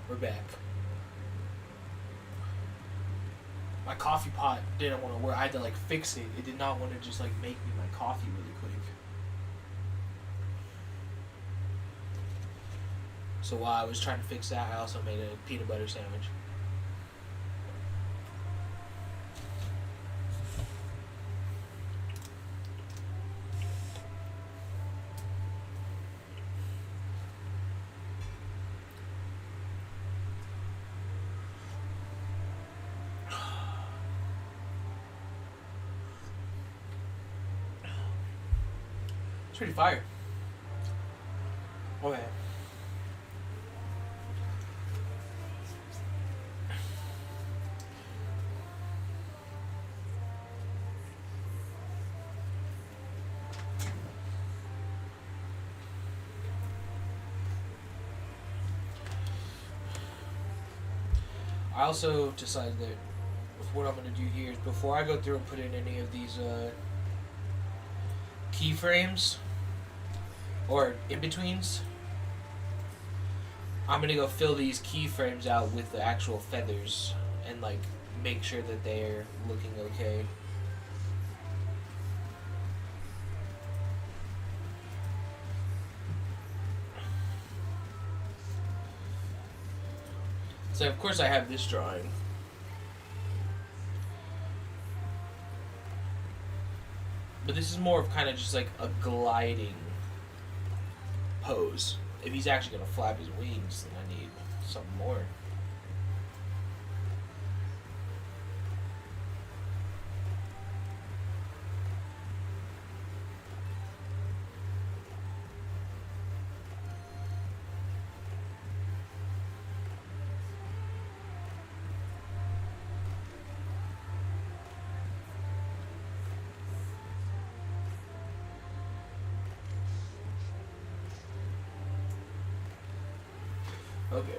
We're back. My coffee pot didn't want to work. I had to like fix it. It did not want to just like make me my coffee really quick. So while I was trying to fix that, I also made a peanut butter sandwich. It's pretty fire. Okay. I also decided that what I'm going to do here is before I go through and put in any of these keyframes or in-betweens, I'm going to go fill these keyframes out with the actual feathers and like make sure that they're looking okay. So of course I have this drawing. But this is more of kind of just like a gliding pose. If he's actually going to flap his wings, then I need something more. Okay.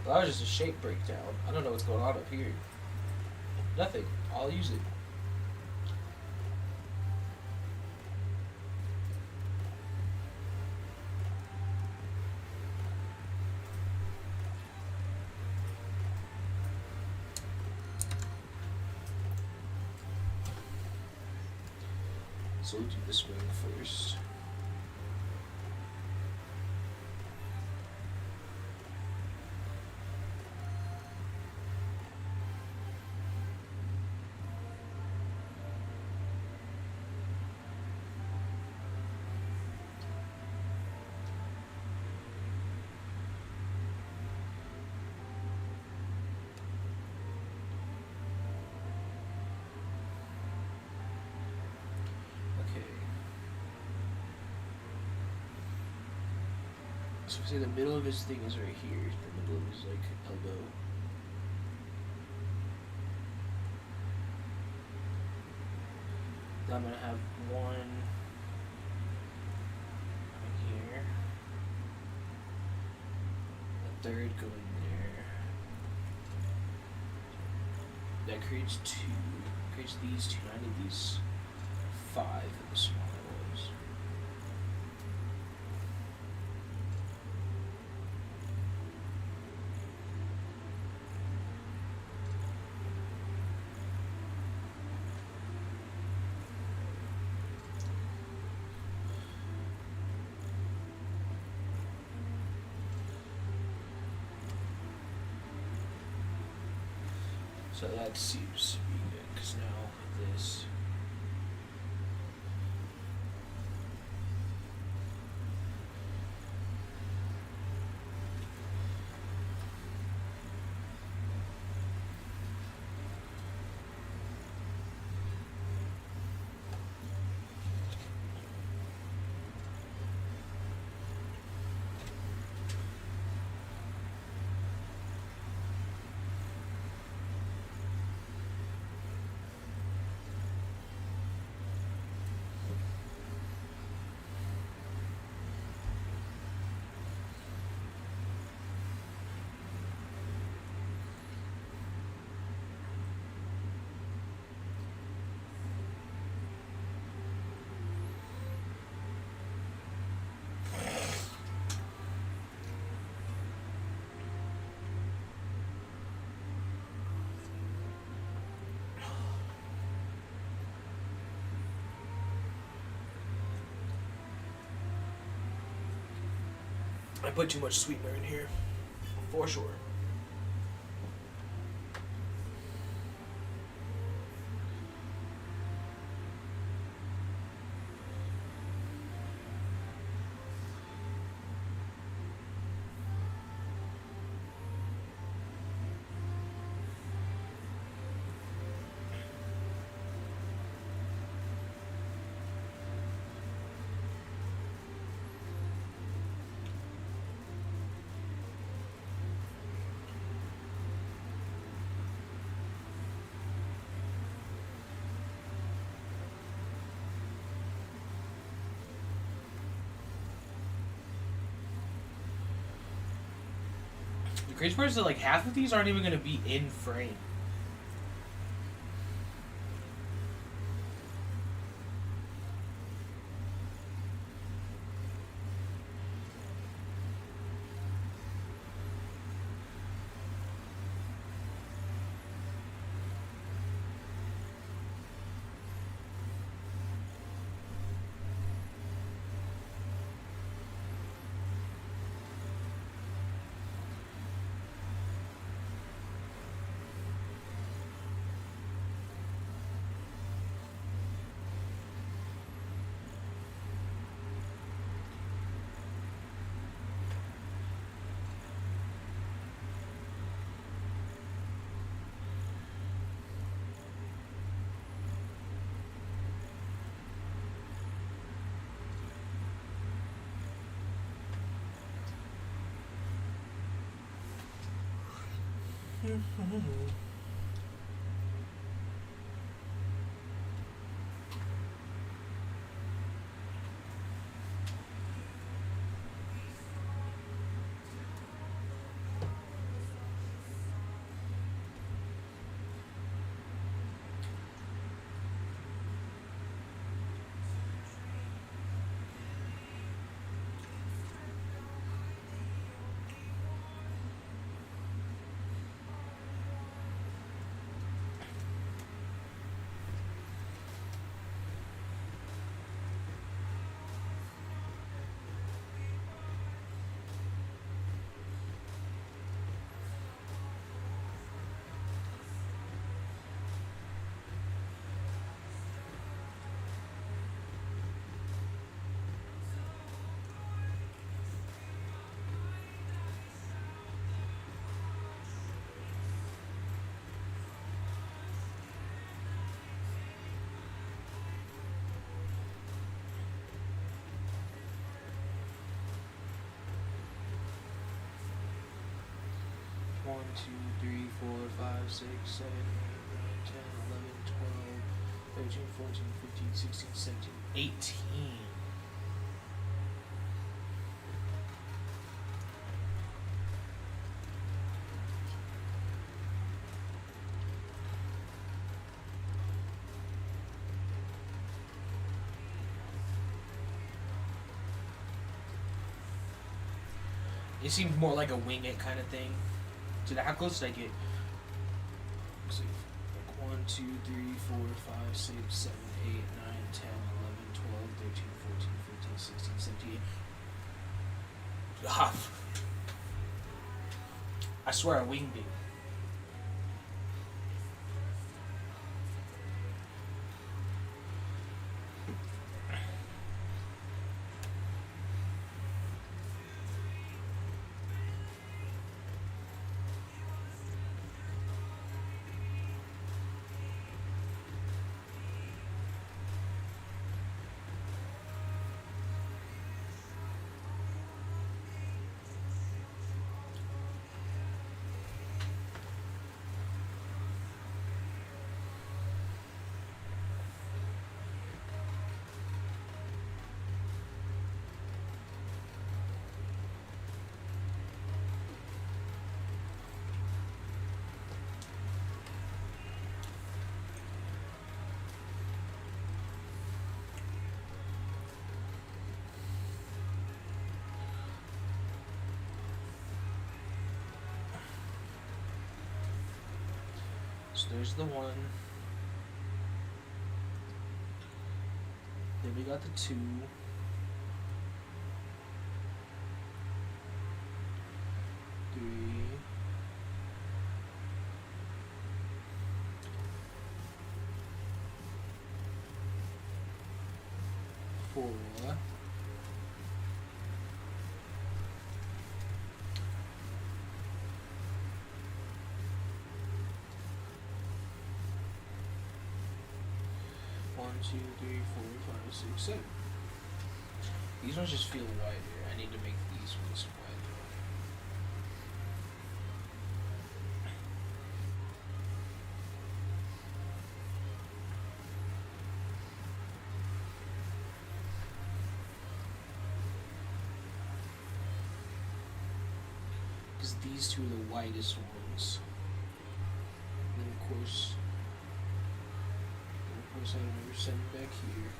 Well, that was just a shape breakdown. I don't know what's going on up here. Nothing. I'll use it. So we'll do this wing first. So say the middle of his thing is right here, the middle of his like elbow. Then I'm gonna have one right here, a third going there. That creates two. Creates these two. I need these 5 of the smaller ones. So that seems to be good, because now I put too much sweetener in here, for sure. The crazy part is that like half of these aren't even gonna be in frame. One, two, three, 4, 5, 6, 7, 8, 9, 10, 11, 12, 13, 14, 15, 16, 17, 18. It seemed more like a wing it kind of thing. So how close did I get? Let's see. Like 1, 2, 3, 4, 5, 6, 7, 8, 9, 10, 11, 12, 13, 14, 15, 16, 17. Ah. I swear I winged it. So there's the 1. Then we got the 2. 4. One, two, three, four, five, six, 7. These ones just feel wider. I need to make these ones wider. Because these two are the widest ones. And then of course I have another 7 back here.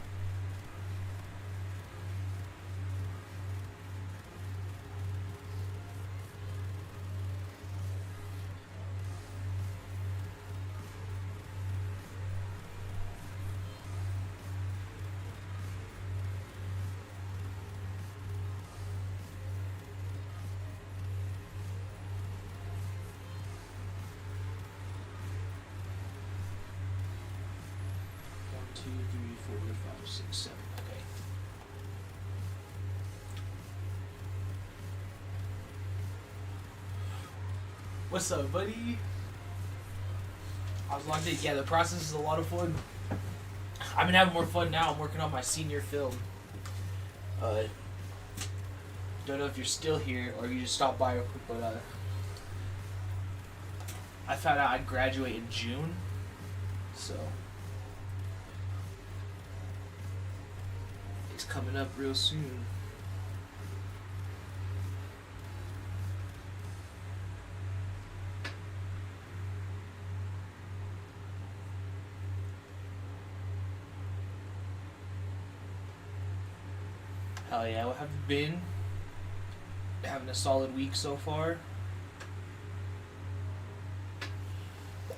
Two, three, four, five, six, 7. Okay. What's up, buddy? I was locked in. Yeah, the process is a lot of fun. I've been having more fun now. I'm working on my senior film. Don't know if you're still here or you just stopped by real quick, but I found out I'd graduate in June, so it's coming up real soon. Hell yeah, what have you been? Having a solid week so far.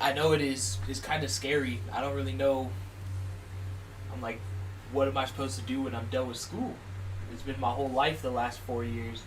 I know it is kind of scary. I don't really know. I'm like, what am I supposed to do when I'm done with school? It's been my whole life the last 4 years.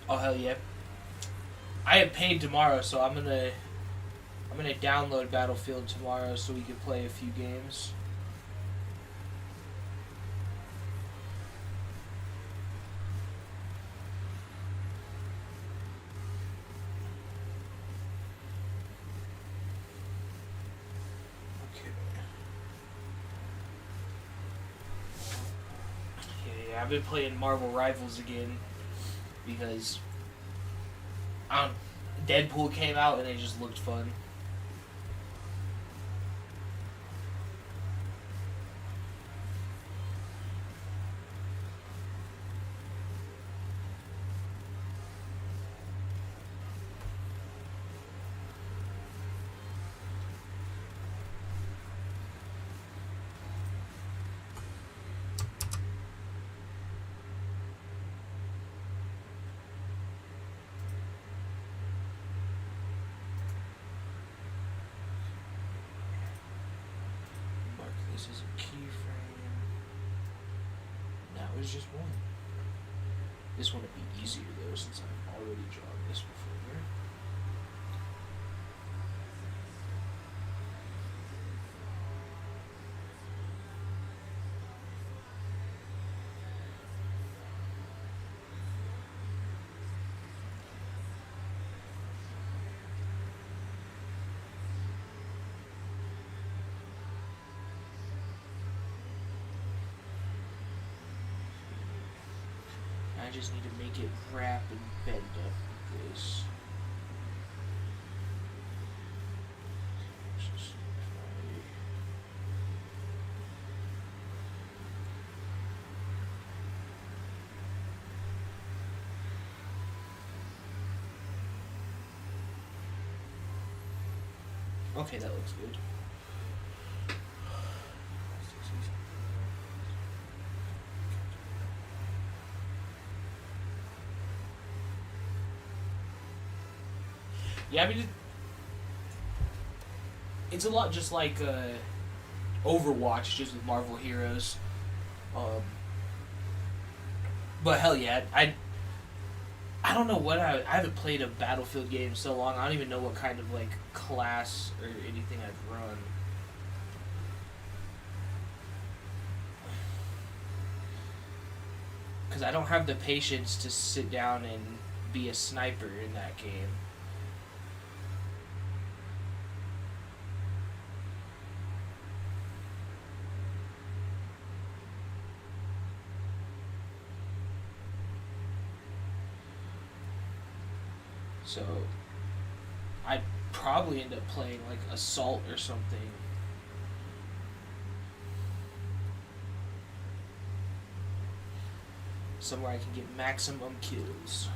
Oh hell yeah! I have paid tomorrow, so I'm gonna download Battlefield tomorrow so we can play a few games. Yeah, I've been playing Marvel Rivals again because Deadpool came out and it just looked fun. This is a keyframe. Now it's just one. This one would be easier though since I've already drawn this before. I just need to make it wrap and bend up like this. Okay, that looks good. Yeah, I mean, it's a lot just like Overwatch, just with Marvel heroes. But hell yeah, I don't know what I haven't played a Battlefield game in so long. I don't even know what kind of like class or anything I've run. Because I don't have the patience to sit down and be a sniper in that game. So, I'd probably end up playing like Assault or something. Somewhere I can get maximum kills.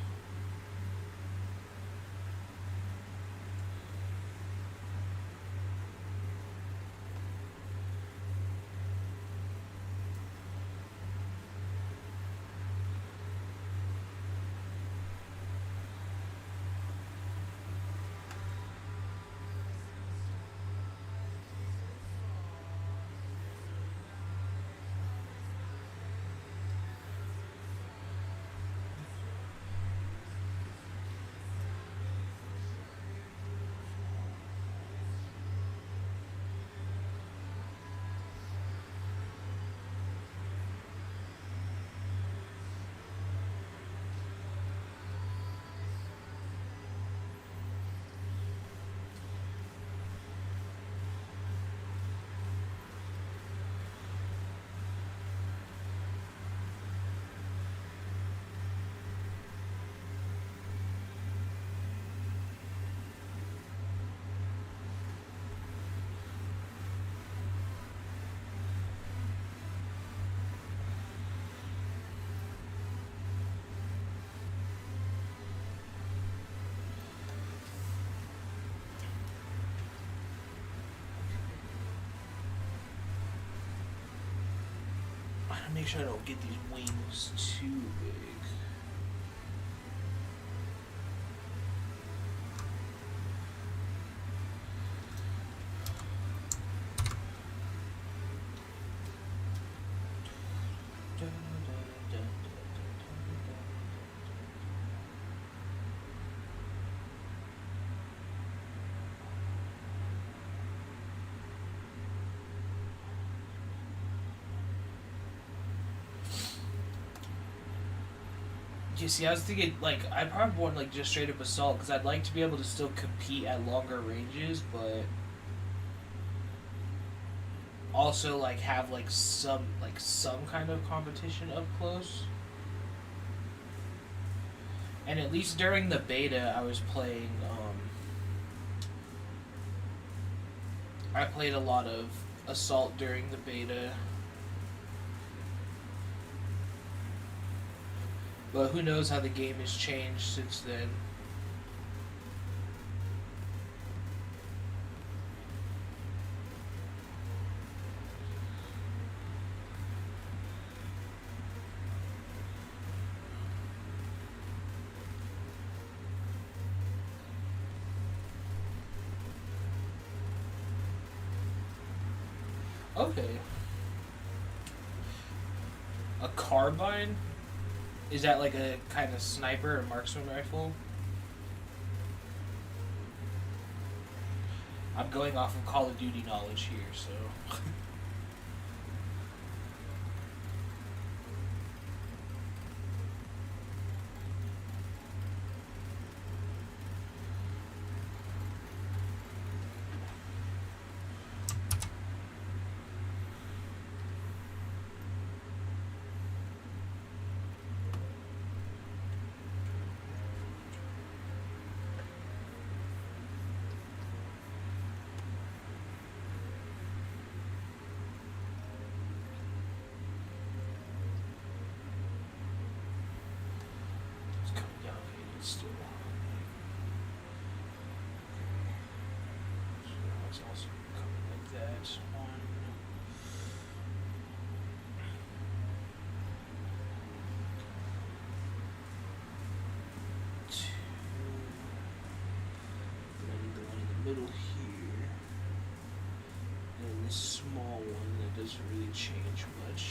I gotta make sure I don't get these wings too big. You see, I was thinking, like, I'd probably want, like, just straight up Assault, because I'd like to be able to still compete at longer ranges, but also, like, have, like, some kind of competition up close. And at least during the beta, I was playing, I played a lot of Assault during the beta. But who knows how the game has changed since then. Okay. A carbine? Is that like a kind of sniper or marksman rifle? I'm going off of Call of Duty knowledge here, so. It's coming down here still. is also coming like that. One. Two. And I need the one in the middle here. And this small one that doesn't really change much.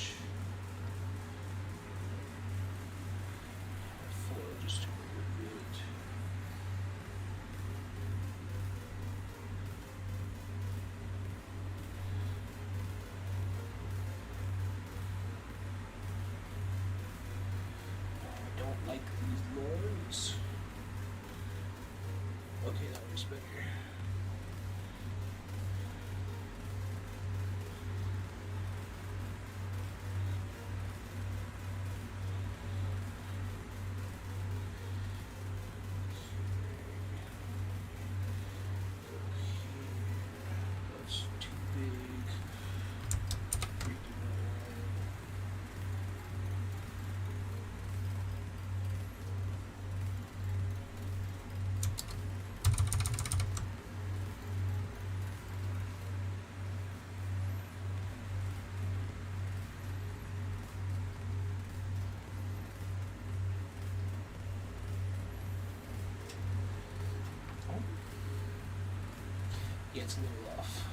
Four just to move it. I don't like these lines. Okay, that was better. That's too big. Redo that one. Oh. Yeah, it's a little off.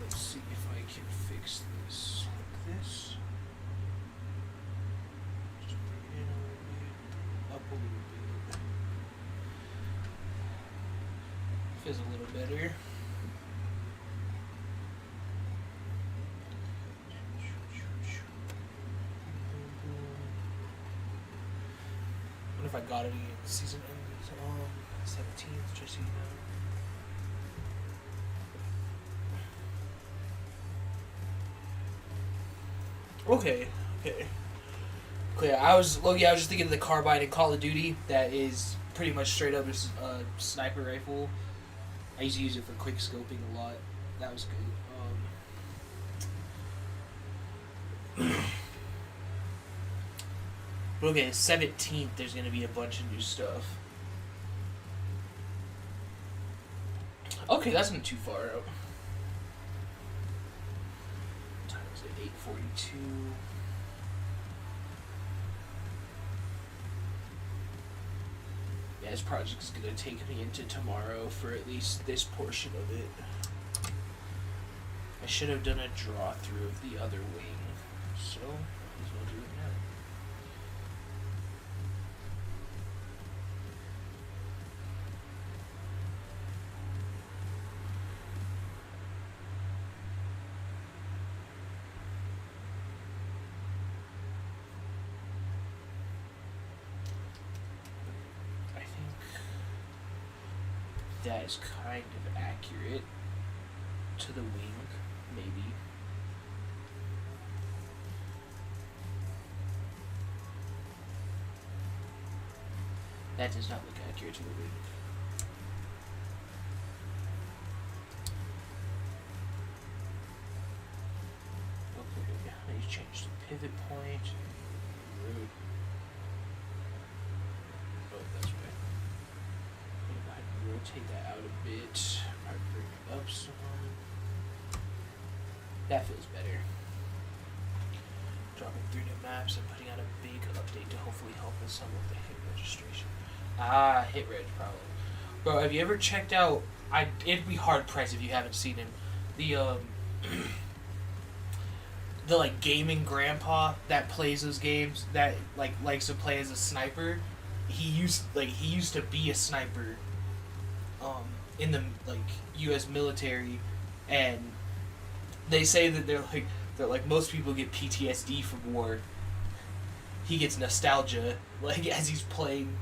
Let's see if I can fix this like this. Just bring it in a little bit, up a little bit. Feels a little better. What if I got it again? The season ends on 17th, just so you know. Okay. Clear. I was just thinking of the carbine in Call of Duty that is pretty much straight up just a sniper rifle. I used to use it for quick scoping a lot. That was good. But okay, 17th there's gonna be a bunch of new stuff. Okay, that's not too far out. What time is it? 8:42. Yeah, this project is gonna take me into tomorrow for at least this portion of it. I should have done a draw through of the other wing, so might as well do it now. I think that is kind of accurate to the wing, maybe. That does not look accurate to the wing. Okay, I need to change the pivot point. Rude. Oh, that's right. I'm gonna go ahead and rotate that out a bit. Probably bring it up some. That feels better. Dropping 3 new maps and putting out a big update to hopefully help with some of the hit registration. Ah, hit reg problem. Bro, have you ever checked out? It'd be hard pressed if you haven't seen him. The the like gaming grandpa that plays those games that like likes to play as a sniper. He used to be a sniper. In the like U.S. military, and they say that they're like most people get PTSD from war. He gets nostalgia, like as he's playing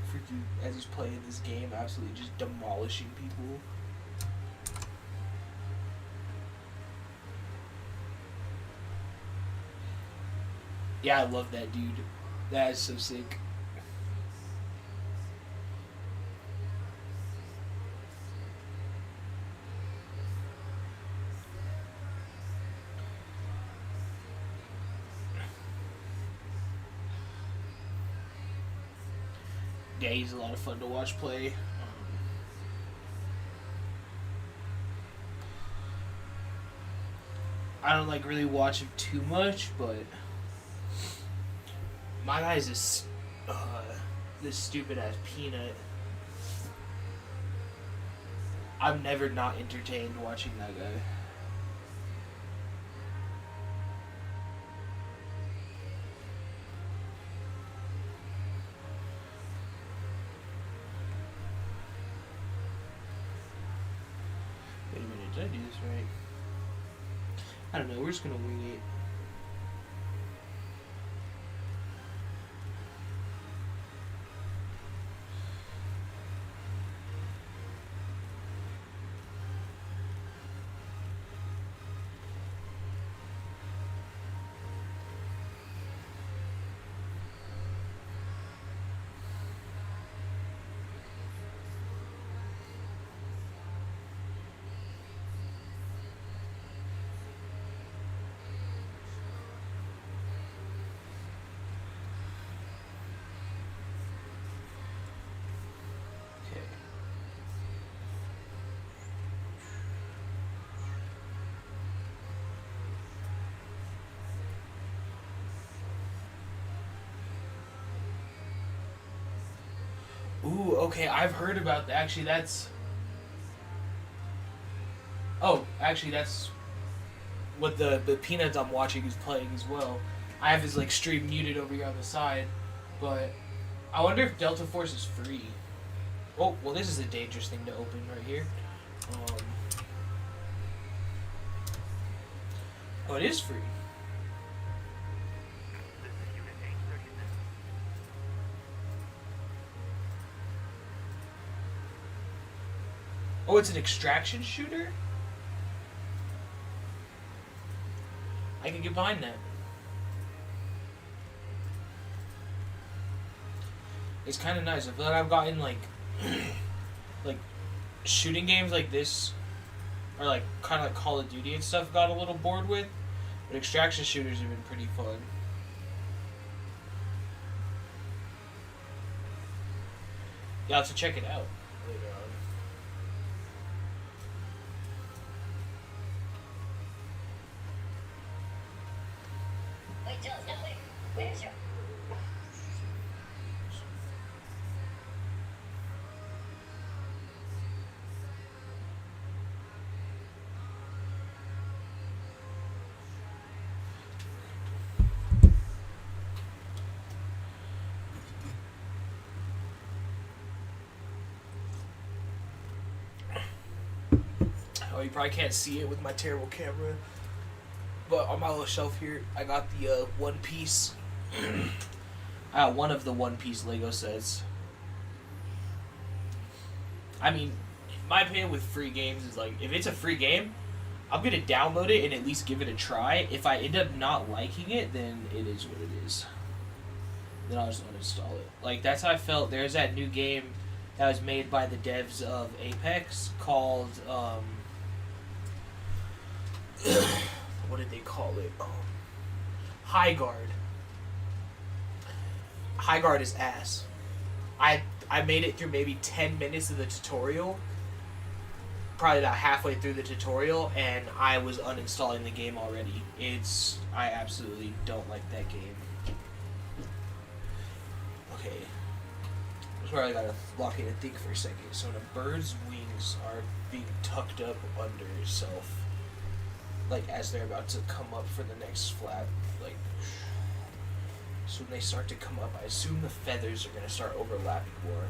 this game, absolutely just demolishing people. Yeah, I love that dude. That is so sick. Yeah, he's a lot of fun to watch play. I don't like really watch him too much, but my guy's this stupid ass Peanut. I'm never not entertained watching that guy. Wait a minute, did I do this right? I don't know, we're just gonna wing it. Okay. Ooh, okay, I've heard about that. Actually, that's... Oh, actually, that's what the Peanuts I'm watching is playing as well. I have his, like, stream muted over here on the side, but I wonder if Delta Force is free. Oh, well, this is a dangerous thing to open right here. Oh, it is free. Oh, it's an extraction shooter? I can get behind that. It's kind of nice. I feel like I've gotten, like, like, shooting games like this, or, like, kind of like Call of Duty and stuff, got a little bored with. But extraction shooters have been pretty fun. Yeah, I'll have to check it out later on. Oh, you probably can't see it with my terrible camera. But on my little shelf here, I got the One Piece. I got one of the One Piece Lego sets. I mean, my opinion with free games is like, if it's a free game, I'm gonna download it and at least give it a try. If I end up not liking it, then it is what it is. Then I'll just uninstall it. Like, that's how I felt. There's that new game that was made by the devs of Apex called, what did they call it? High Guard. High Guard is ass. I made it through maybe 10 minutes of the tutorial. Probably about halfway through the tutorial, and I was uninstalling the game already. I absolutely don't like that game. Okay. That's where I gotta lock in and think for a second. So when a bird's wings are being tucked up under itself, like as they're about to come up for the next flap, like, so when they start to come up, I assume the feathers are gonna start overlapping more.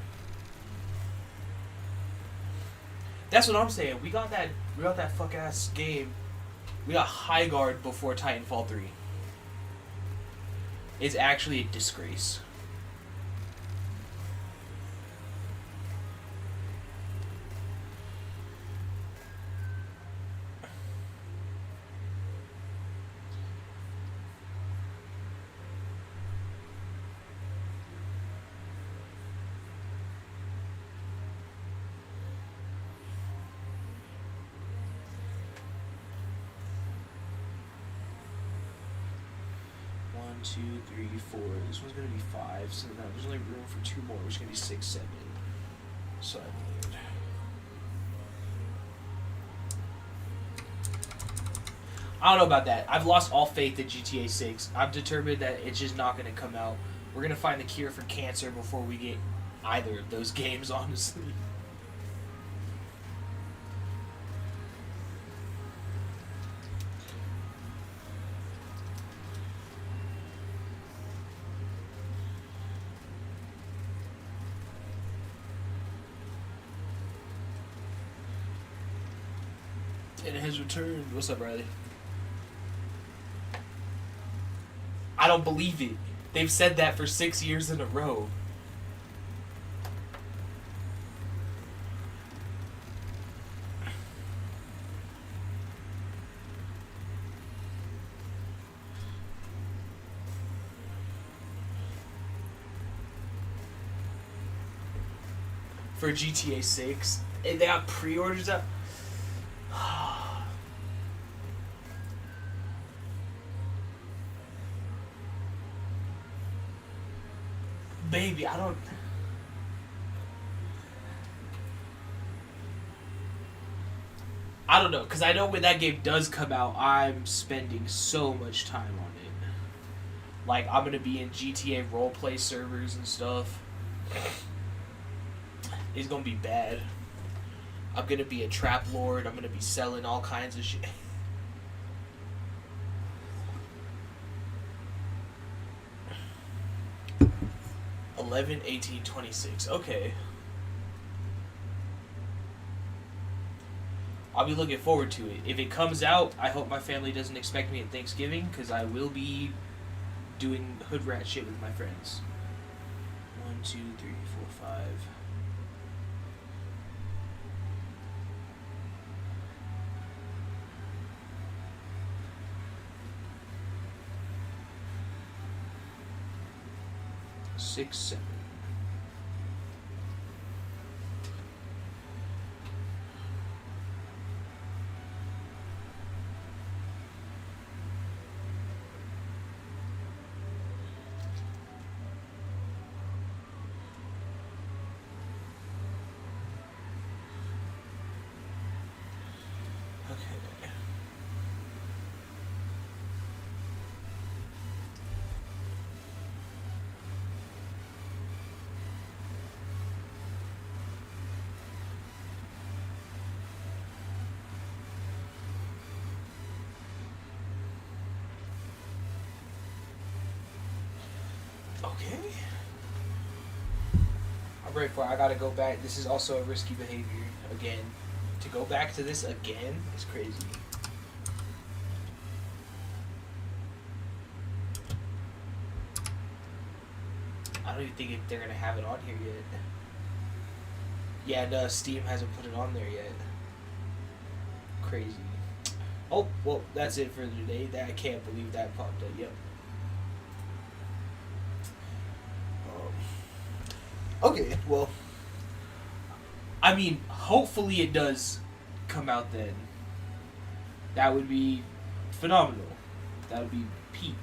That's what I'm saying. We got that fuck ass game. We got High Guard before Titanfall 3. It's actually a disgrace. One, two, three, four. This one's gonna be 5, so now there's only room for 2 more, which is gonna be 6, 7. So I I don't know about that. I've lost all faith in GTA 6. I'm determined that it's just not going to come out. We're going to find the cure for cancer before we get either of those games, honestly. And it has returned. What's up, Riley? I don't believe it. They've said that for 6 years in a row. For GTA 6. And they got pre-orders up. Baby, I don't know, because I know when that game does come out, I'm spending so much time on it. Like, I'm going to be in GTA roleplay servers and stuff. It's going to be bad. I'm going to be a trap lord. I'm going to be selling all kinds of shit. 11/18/26. Okay. I'll be looking forward to it. If it comes out, I hope my family doesn't expect me at Thanksgiving, because I will be doing hood rat shit with my friends. 1, 2, 3, 4, 5. Six, 7. Okay. Okay. I'm ready for it. I gotta go back. This is also a risky behavior. Again. To go back to this again is crazy. I don't even think they're gonna have it on here yet. Yeah, no, Steam hasn't put it on there yet. Crazy. Oh, well, that's it for today. I can't believe that popped up. Yep. Okay, well, I mean, hopefully it does come out then. That would be phenomenal. That would be peak.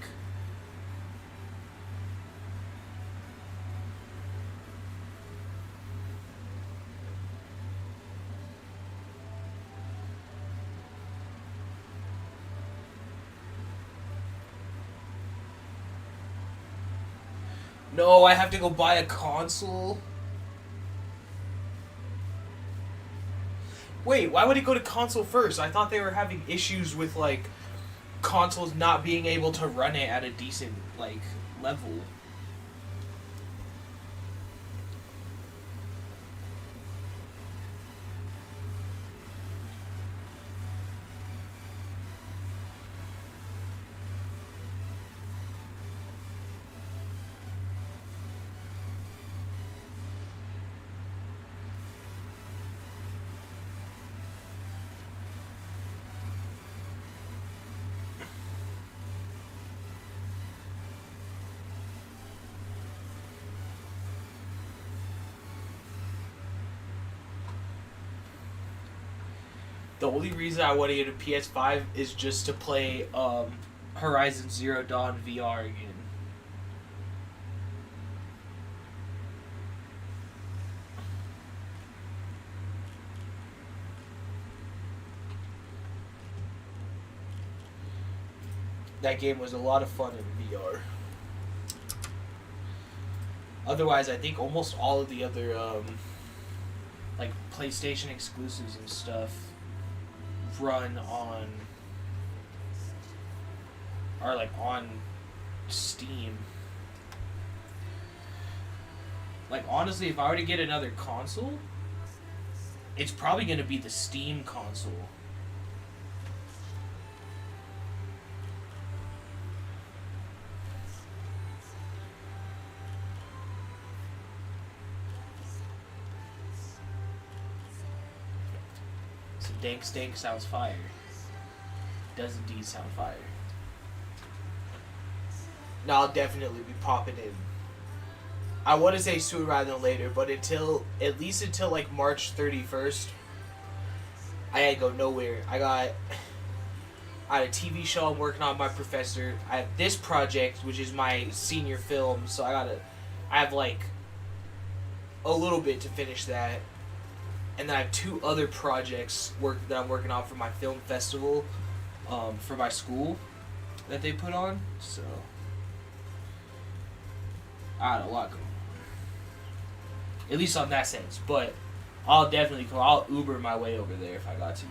No, I have to go buy a console. Wait, why would it go to console first? I thought they were having issues with, like, consoles not being able to run it at a decent, like, level. The only reason I want to get a PS5 is just to play Horizon Zero Dawn VR again. that game was a lot of fun in VR. Otherwise, I think almost all of the other like PlayStation exclusives and stuff run on are like on Steam. Like honestly, if I were to get another console, it's probably going to be the Steam console. So Dank Stank sounds fire. Does indeed sound fire. No, I'll definitely be popping in. I want to say sooner rather than later, but at least until like March 31st, I gotta go nowhere. I got a TV show I'm working on with my professor. I have this project, which is my senior film, so I have like a little bit to finish that. And then I have 2 other projects that I'm working on for my film festival, for my school that they put on. So I got a lot going on. At least on that sense. But I'll definitely go. I'll Uber my way over there if I got to.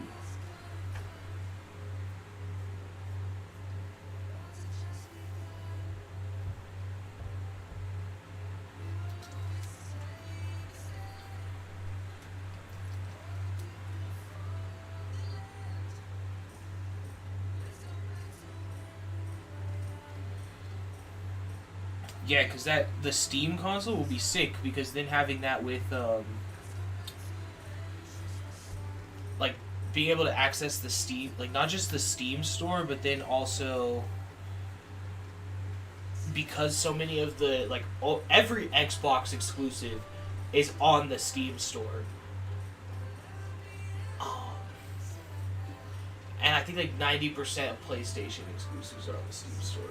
Yeah, because the Steam console will be sick, because then having that with, like, being able to access the Steam, like, not just the Steam store, but then also, because so many of the, like, every Xbox exclusive is on the Steam store. And I think, like, 90% of PlayStation exclusives are on the Steam store.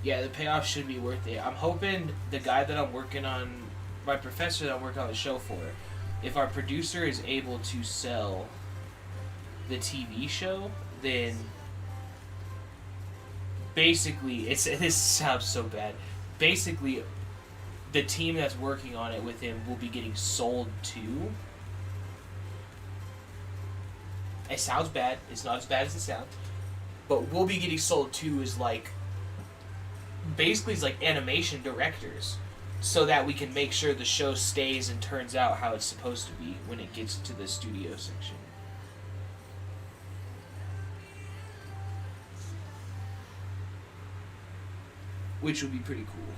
Yeah, the payoff should be worth it. I'm hoping the guy that I'm working on, my professor that I'm working on the show for, if our producer is able to sell the TV show, then basically, this sounds so bad. Basically, the team that's working on it with him will be getting sold to. It sounds bad. It's not as bad as it sounds. But we'll be getting sold to is like, basically it's like animation directors, so that we can make sure the show stays and turns out how it's supposed to be when it gets to the studio section. Which would be pretty cool.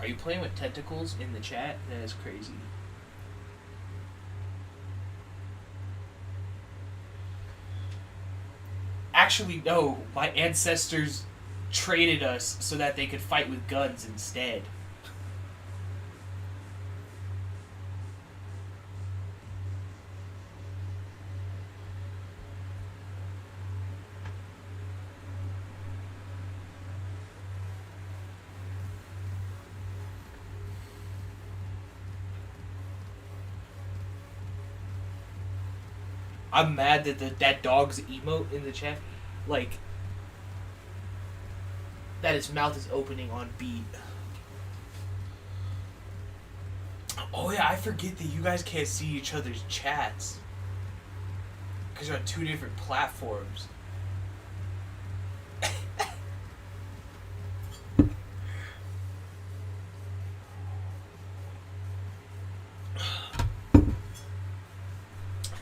Are you playing with tentacles in the chat? That is crazy. Actually, no. My ancestors traded us so that they could fight with guns instead. I'm mad that that dog's emote in the chat, like, that its mouth is opening on beat. Oh yeah, I forget that you guys can't see each other's chats. Because you're on 2 different platforms.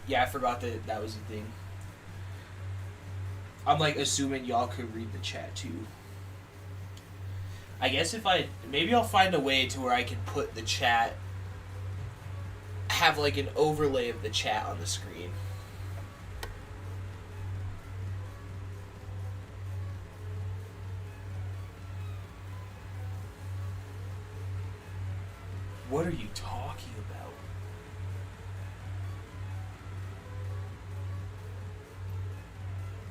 Yeah, I forgot that was a thing. I'm like assuming y'all could read the chat too. I guess maybe I'll find a way to where I can put the chat, have like an overlay of the chat on the screen. What are you talking about?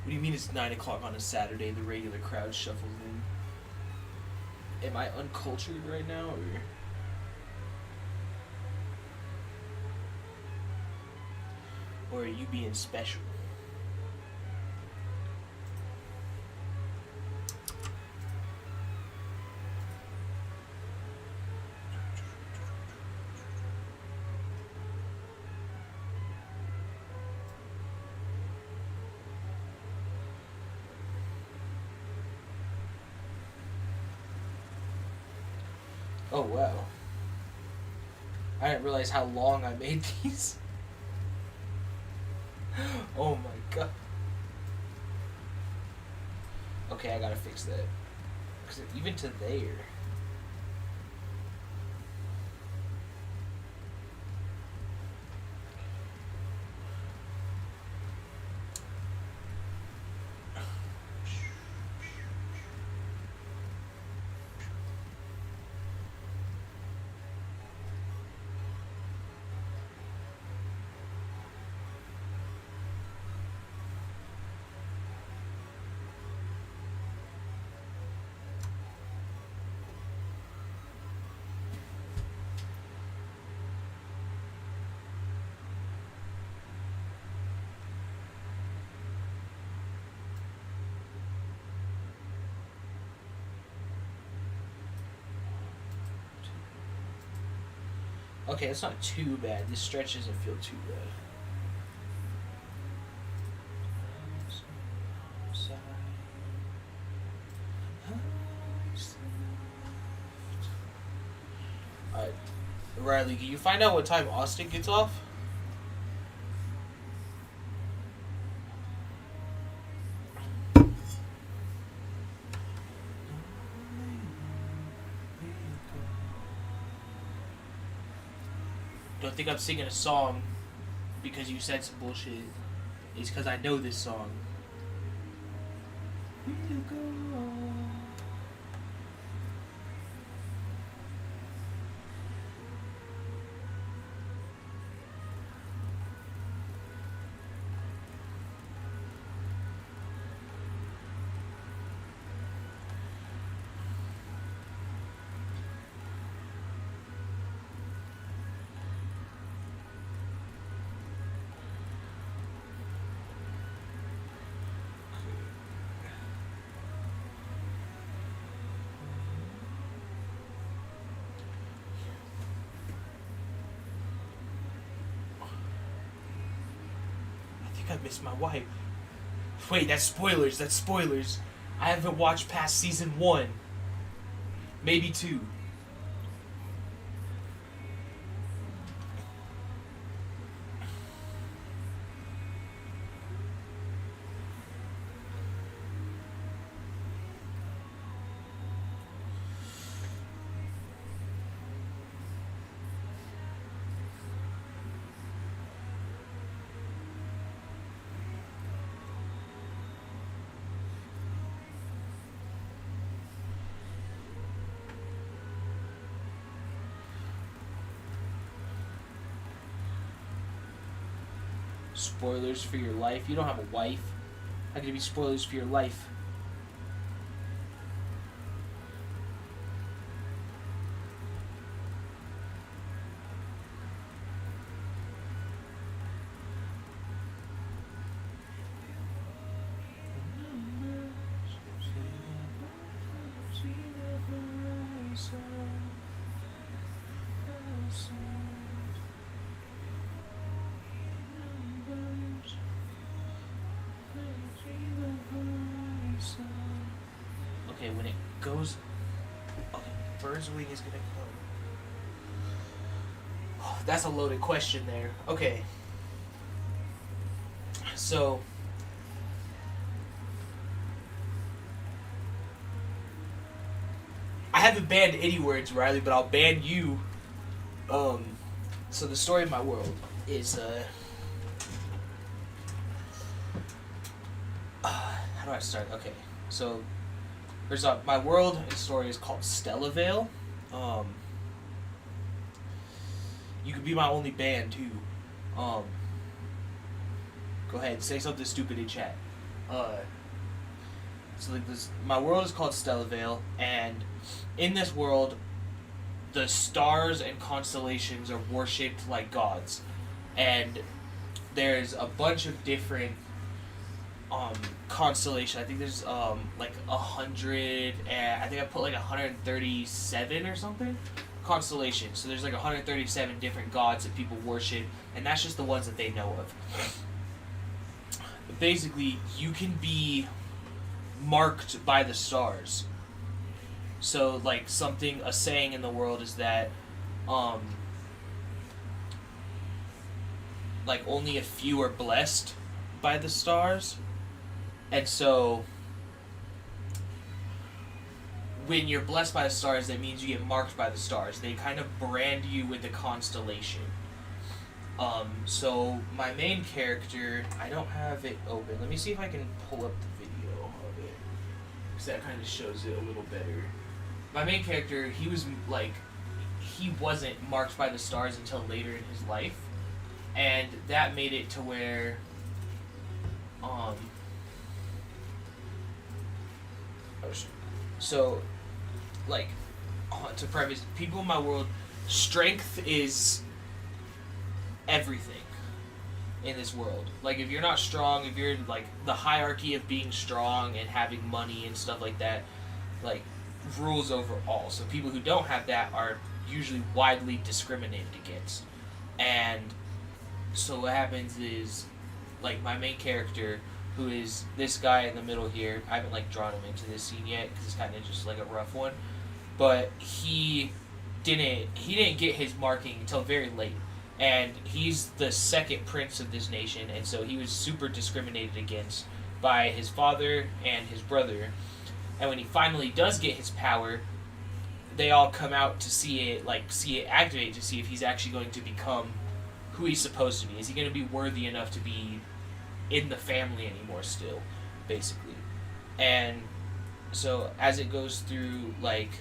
What do you mean it's 9 o'clock on a Saturday, the regular crowd shuffles in? Am I uncultured right now, or are you being special? Oh wow. I didn't realize how long I made these. Oh my god. Okay, I gotta fix that. Because even to there. Okay, it's not too bad. This stretch doesn't feel too bad. Alright. Riley, can you find out what time Austin gets off? Don't think I'm singing a song because you said some bullshit. It's because I know this song. I missed my wife. Wait, that's spoilers. That's spoilers. I haven't watched past season 1. Maybe 2. Spoilers for your life. You don't have a wife. How can it be spoilers for your life? Okay, when it goes... Okay, bird's wing is gonna come. Oh, that's a loaded question there. Okay. So... I haven't banned any words, Riley, but I'll ban you. So the story of my world is, how do I start? Okay, so... my world and story is called Stellavale. You could be my only band too. Go ahead, say something stupid in chat. So like this, my world is called Stellavale, and in this world, the stars and constellations are worshipped like gods, and there's a bunch of different constellation. I think there's like 100, and I think I put like 137 or something constellations. So there's like 137 different gods that people worship, and that's just the ones that they know of. Basically, you can be marked by the stars. So like a saying in the world is that like only a few are blessed by the stars. And so when you're blessed by the stars, that means you get marked by the stars. They kind of brand you with the constellation. So my main character, I don't have it open. Let me see if I can pull up the video of it, because that kind of shows it a little better. My main character, he wasn't marked by the stars until later in his life, and that made it to where so like to preface, people in my world, strength is everything in this world. Like, if you're not strong, if you're like the hierarchy of being strong and having money and stuff like that, like, rules over all. So people who don't have that are usually widely discriminated against. And so what happens is, like, my main character, who is this guy in the middle here, I haven't like drawn him into this scene yet because it's kind of just like a rough one, but he didn't get his marking until very late. And he's the second prince of this nation, and so he was super discriminated against by his father and his brother. And when he finally does get his power, they all come out to see it activate, to see if he's actually going to become who he's supposed to be. Is he going to be worthy enough to be in the family anymore still, basically. And so as it goes through, like,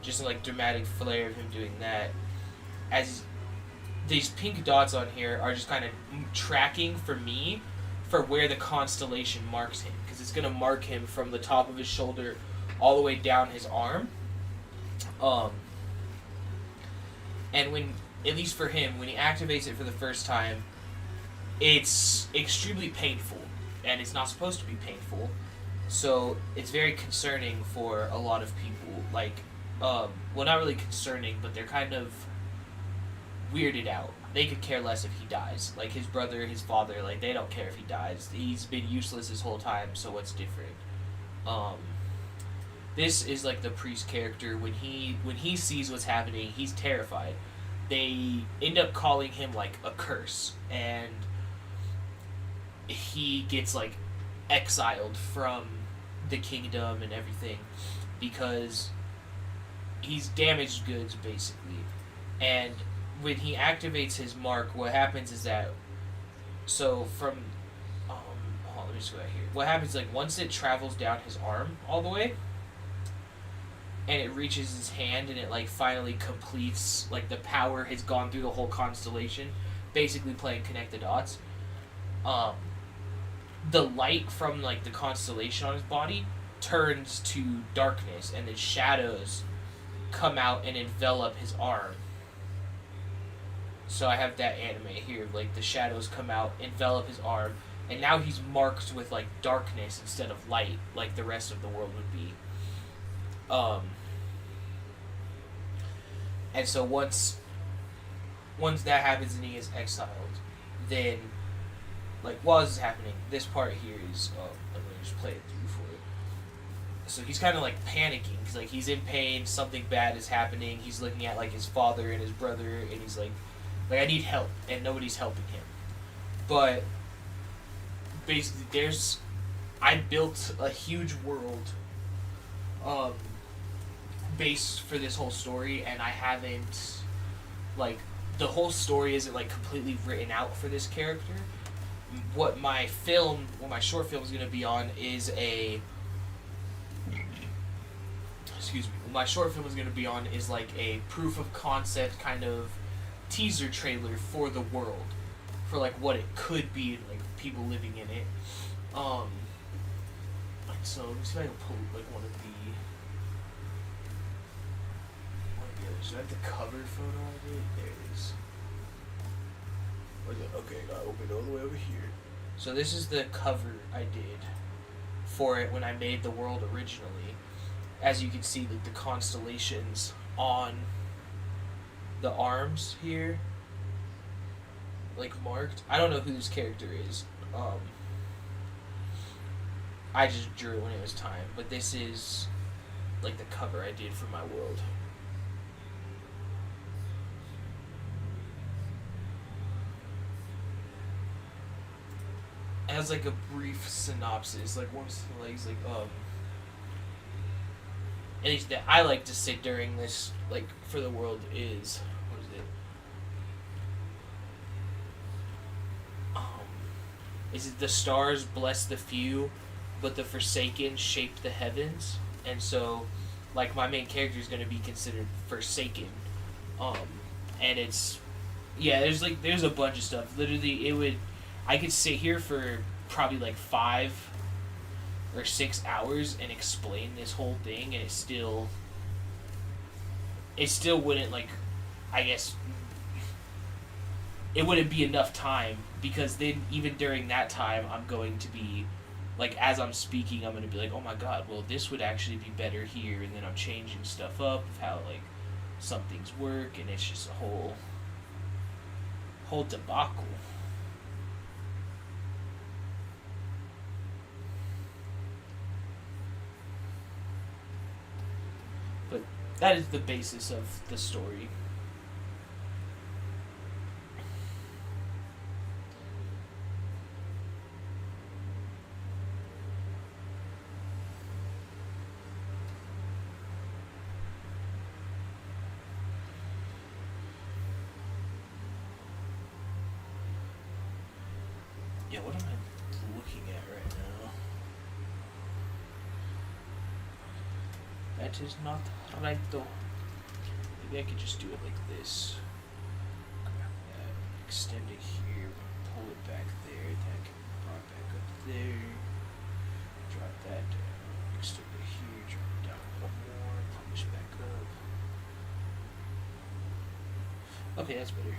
just a like dramatic flair of him doing that, as these pink dots on here are just kind of tracking for me for where the constellation marks him, because it's going to mark him from the top of his shoulder all the way down his arm. And when, at least for him, when he activates it for the first time, it's extremely painful, and it's not supposed to be painful, so it's very concerning for a lot of people. Like, well, not really concerning, but they're kind of weirded out. They could care less if he dies. Like, his brother, his father, like, they don't care if he dies. He's been useless this whole time, so what's different? This is like the priest character. When he sees what's happening, he's terrified. They end up calling him like a curse, and he gets like exiled from the kingdom and everything because he's damaged goods, basically. And when he activates his mark, what happens is that, so from hold on, let me just go out here. What happens, like, once it travels down his arm all the way and it reaches his hand and it like finally completes, like, the power has gone through the whole constellation, basically playing connect the dots, the light from like the constellation on his body turns to darkness, and the shadows come out and envelop his arm. So I have that anime here, like the shadows come out, envelop his arm, and now he's marked with like darkness instead of light, like the rest of the world would be. And so once that happens and he is exiled, then, like, while this is happening, this part here is, I'm going to just play it through for it. So he's kind of, like, panicking, because, like, he's in pain, something bad is happening, he's looking at, like, his father and his brother, and he's like, I need help, and nobody's helping him. But, basically, I built a huge world, base for this whole story, and I haven't, like, the whole story isn't, like, completely written out for this character. What my short film is going to be on is like a proof of concept kind of teaser trailer for the world, for like what it could be, like people living in it. So let me see if I can pull like one of the others. Do I have the cover photo of it? There it is. Okay, I gotta open it all the way over here. So this is the cover I did for it when I made the world originally. As you can see, like the constellations on the arms here, like marked. I don't know who this character is. I just drew it when it was time, but this is like the cover I did for my world. It has like a brief synopsis, like one like anything that I like to say during this, like for the world is what is it? Is it the stars bless the few, but the forsaken shape the heavens? And so, like my main character is going to be considered forsaken, and it's there's a bunch of stuff. Literally, I could sit here for probably like 5 or 6 hours and explain this whole thing, and it still wouldn't, like, I guess it wouldn't be enough time, because then even during that time I'm going to be like, as I'm speaking, I'm going to be like, oh my god, well this would actually be better here, and then I'm changing stuff up of how like some things work, and it's just a whole debacle. But that is the basis of the story. Yeah, what am I looking at right now? That is not right though. Maybe I could just do it like this. Grab that, extend it here, pull it back there, that can draw it back up there. Drop that down, extend it here, drop it down a little more, push back up. Okay, that's better.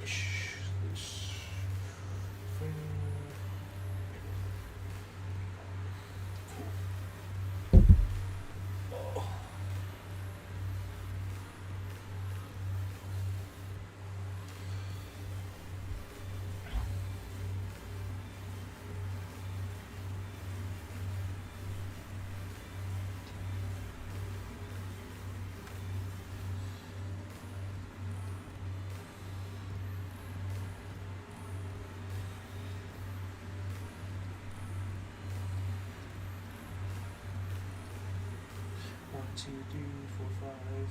Finish this thing. Oh. One, two, three, four, five.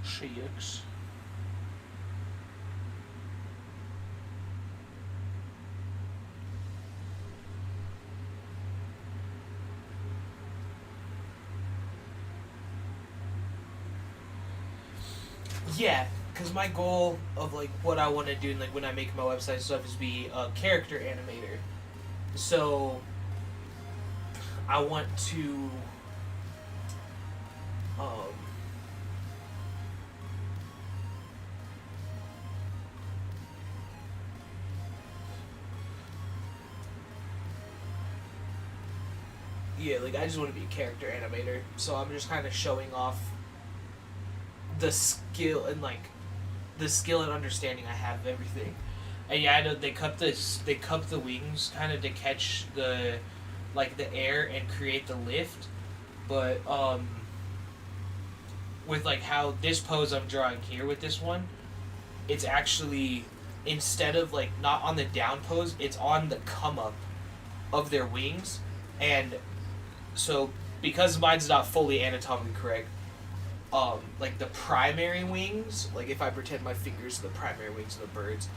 Six. Yeah, because my goal of like what I want to do, like when I make my website and stuff, is be a character animator. So I want to um, yeah, like I just want to be a character animator. So I'm just kind of showing off the skill and like the skill and understanding I have of everything. And yeah, I know they cup the wings kind of to catch the like the air and create the lift, but with like how this pose I'm drawing here with this one, it's actually instead of like not on the down pose, it's on the come up of their wings, and so because mine's not fully anatomically correct, like the primary wings, like if I pretend my fingers are the primary wings of the birds,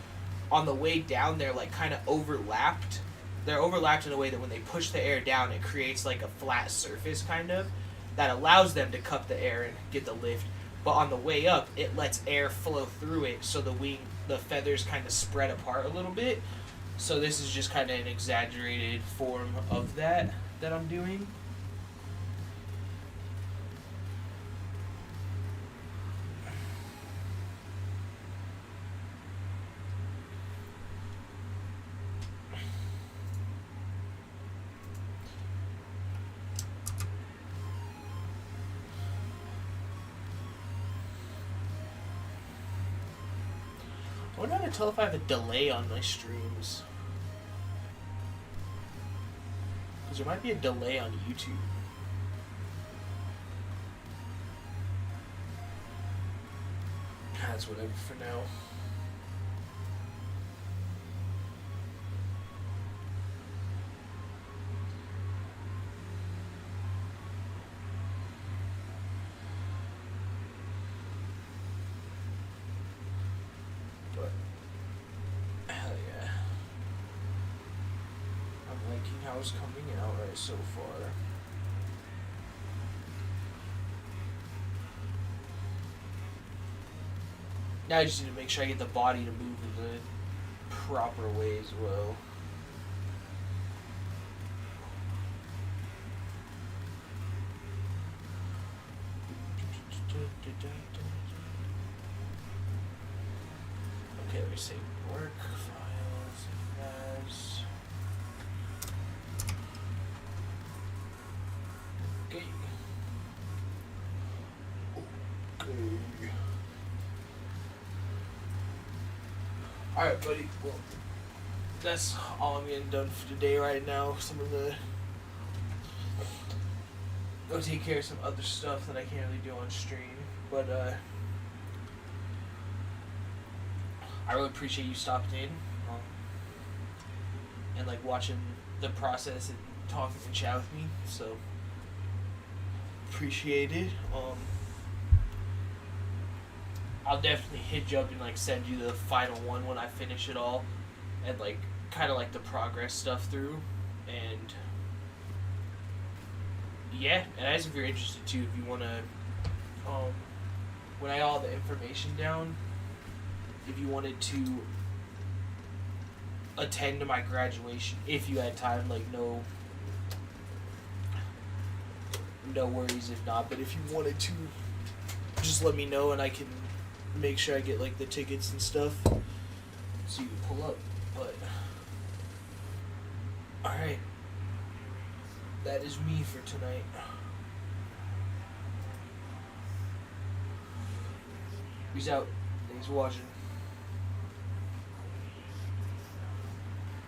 on the way down they're like kind of overlapped. They're overlapped in a way that when they push the air down, it creates like a flat surface kind of that allows them to cup the air and get the lift. But on the way up, it lets air flow through it, so the feathers kind of spread apart a little bit. So this is just kind of an exaggerated form of that I'm doing. I wonder how to tell if I have a delay on my streams. Because there might be a delay on YouTube. That's whatever for now. But hell yeah. I'm liking how it's coming out right so far. Now I just need to make sure I get the body to move in the proper way as well. Okay, let me save work files as. Okay. Okay. Alright, buddy. Well, that's all I'm getting done for today right now. Go take care of some other stuff that I can't really do on stream. But, I really appreciate you stopping in. And, like, watching the process and talking and chat with me. So, appreciate it. I'll definitely hit you up and like send you the final one when I finish it all, and like kind of like the progress stuff through, and yeah, and as if you're interested too, if you wanna, when I got all the information down, if you wanted to attend to my graduation, if you had time, like no worries if not, but if you wanted to, just let me know and I can make sure I get like the tickets and stuff so you can pull up. But alright, that is me for tonight. Peace out. Thanks for watching.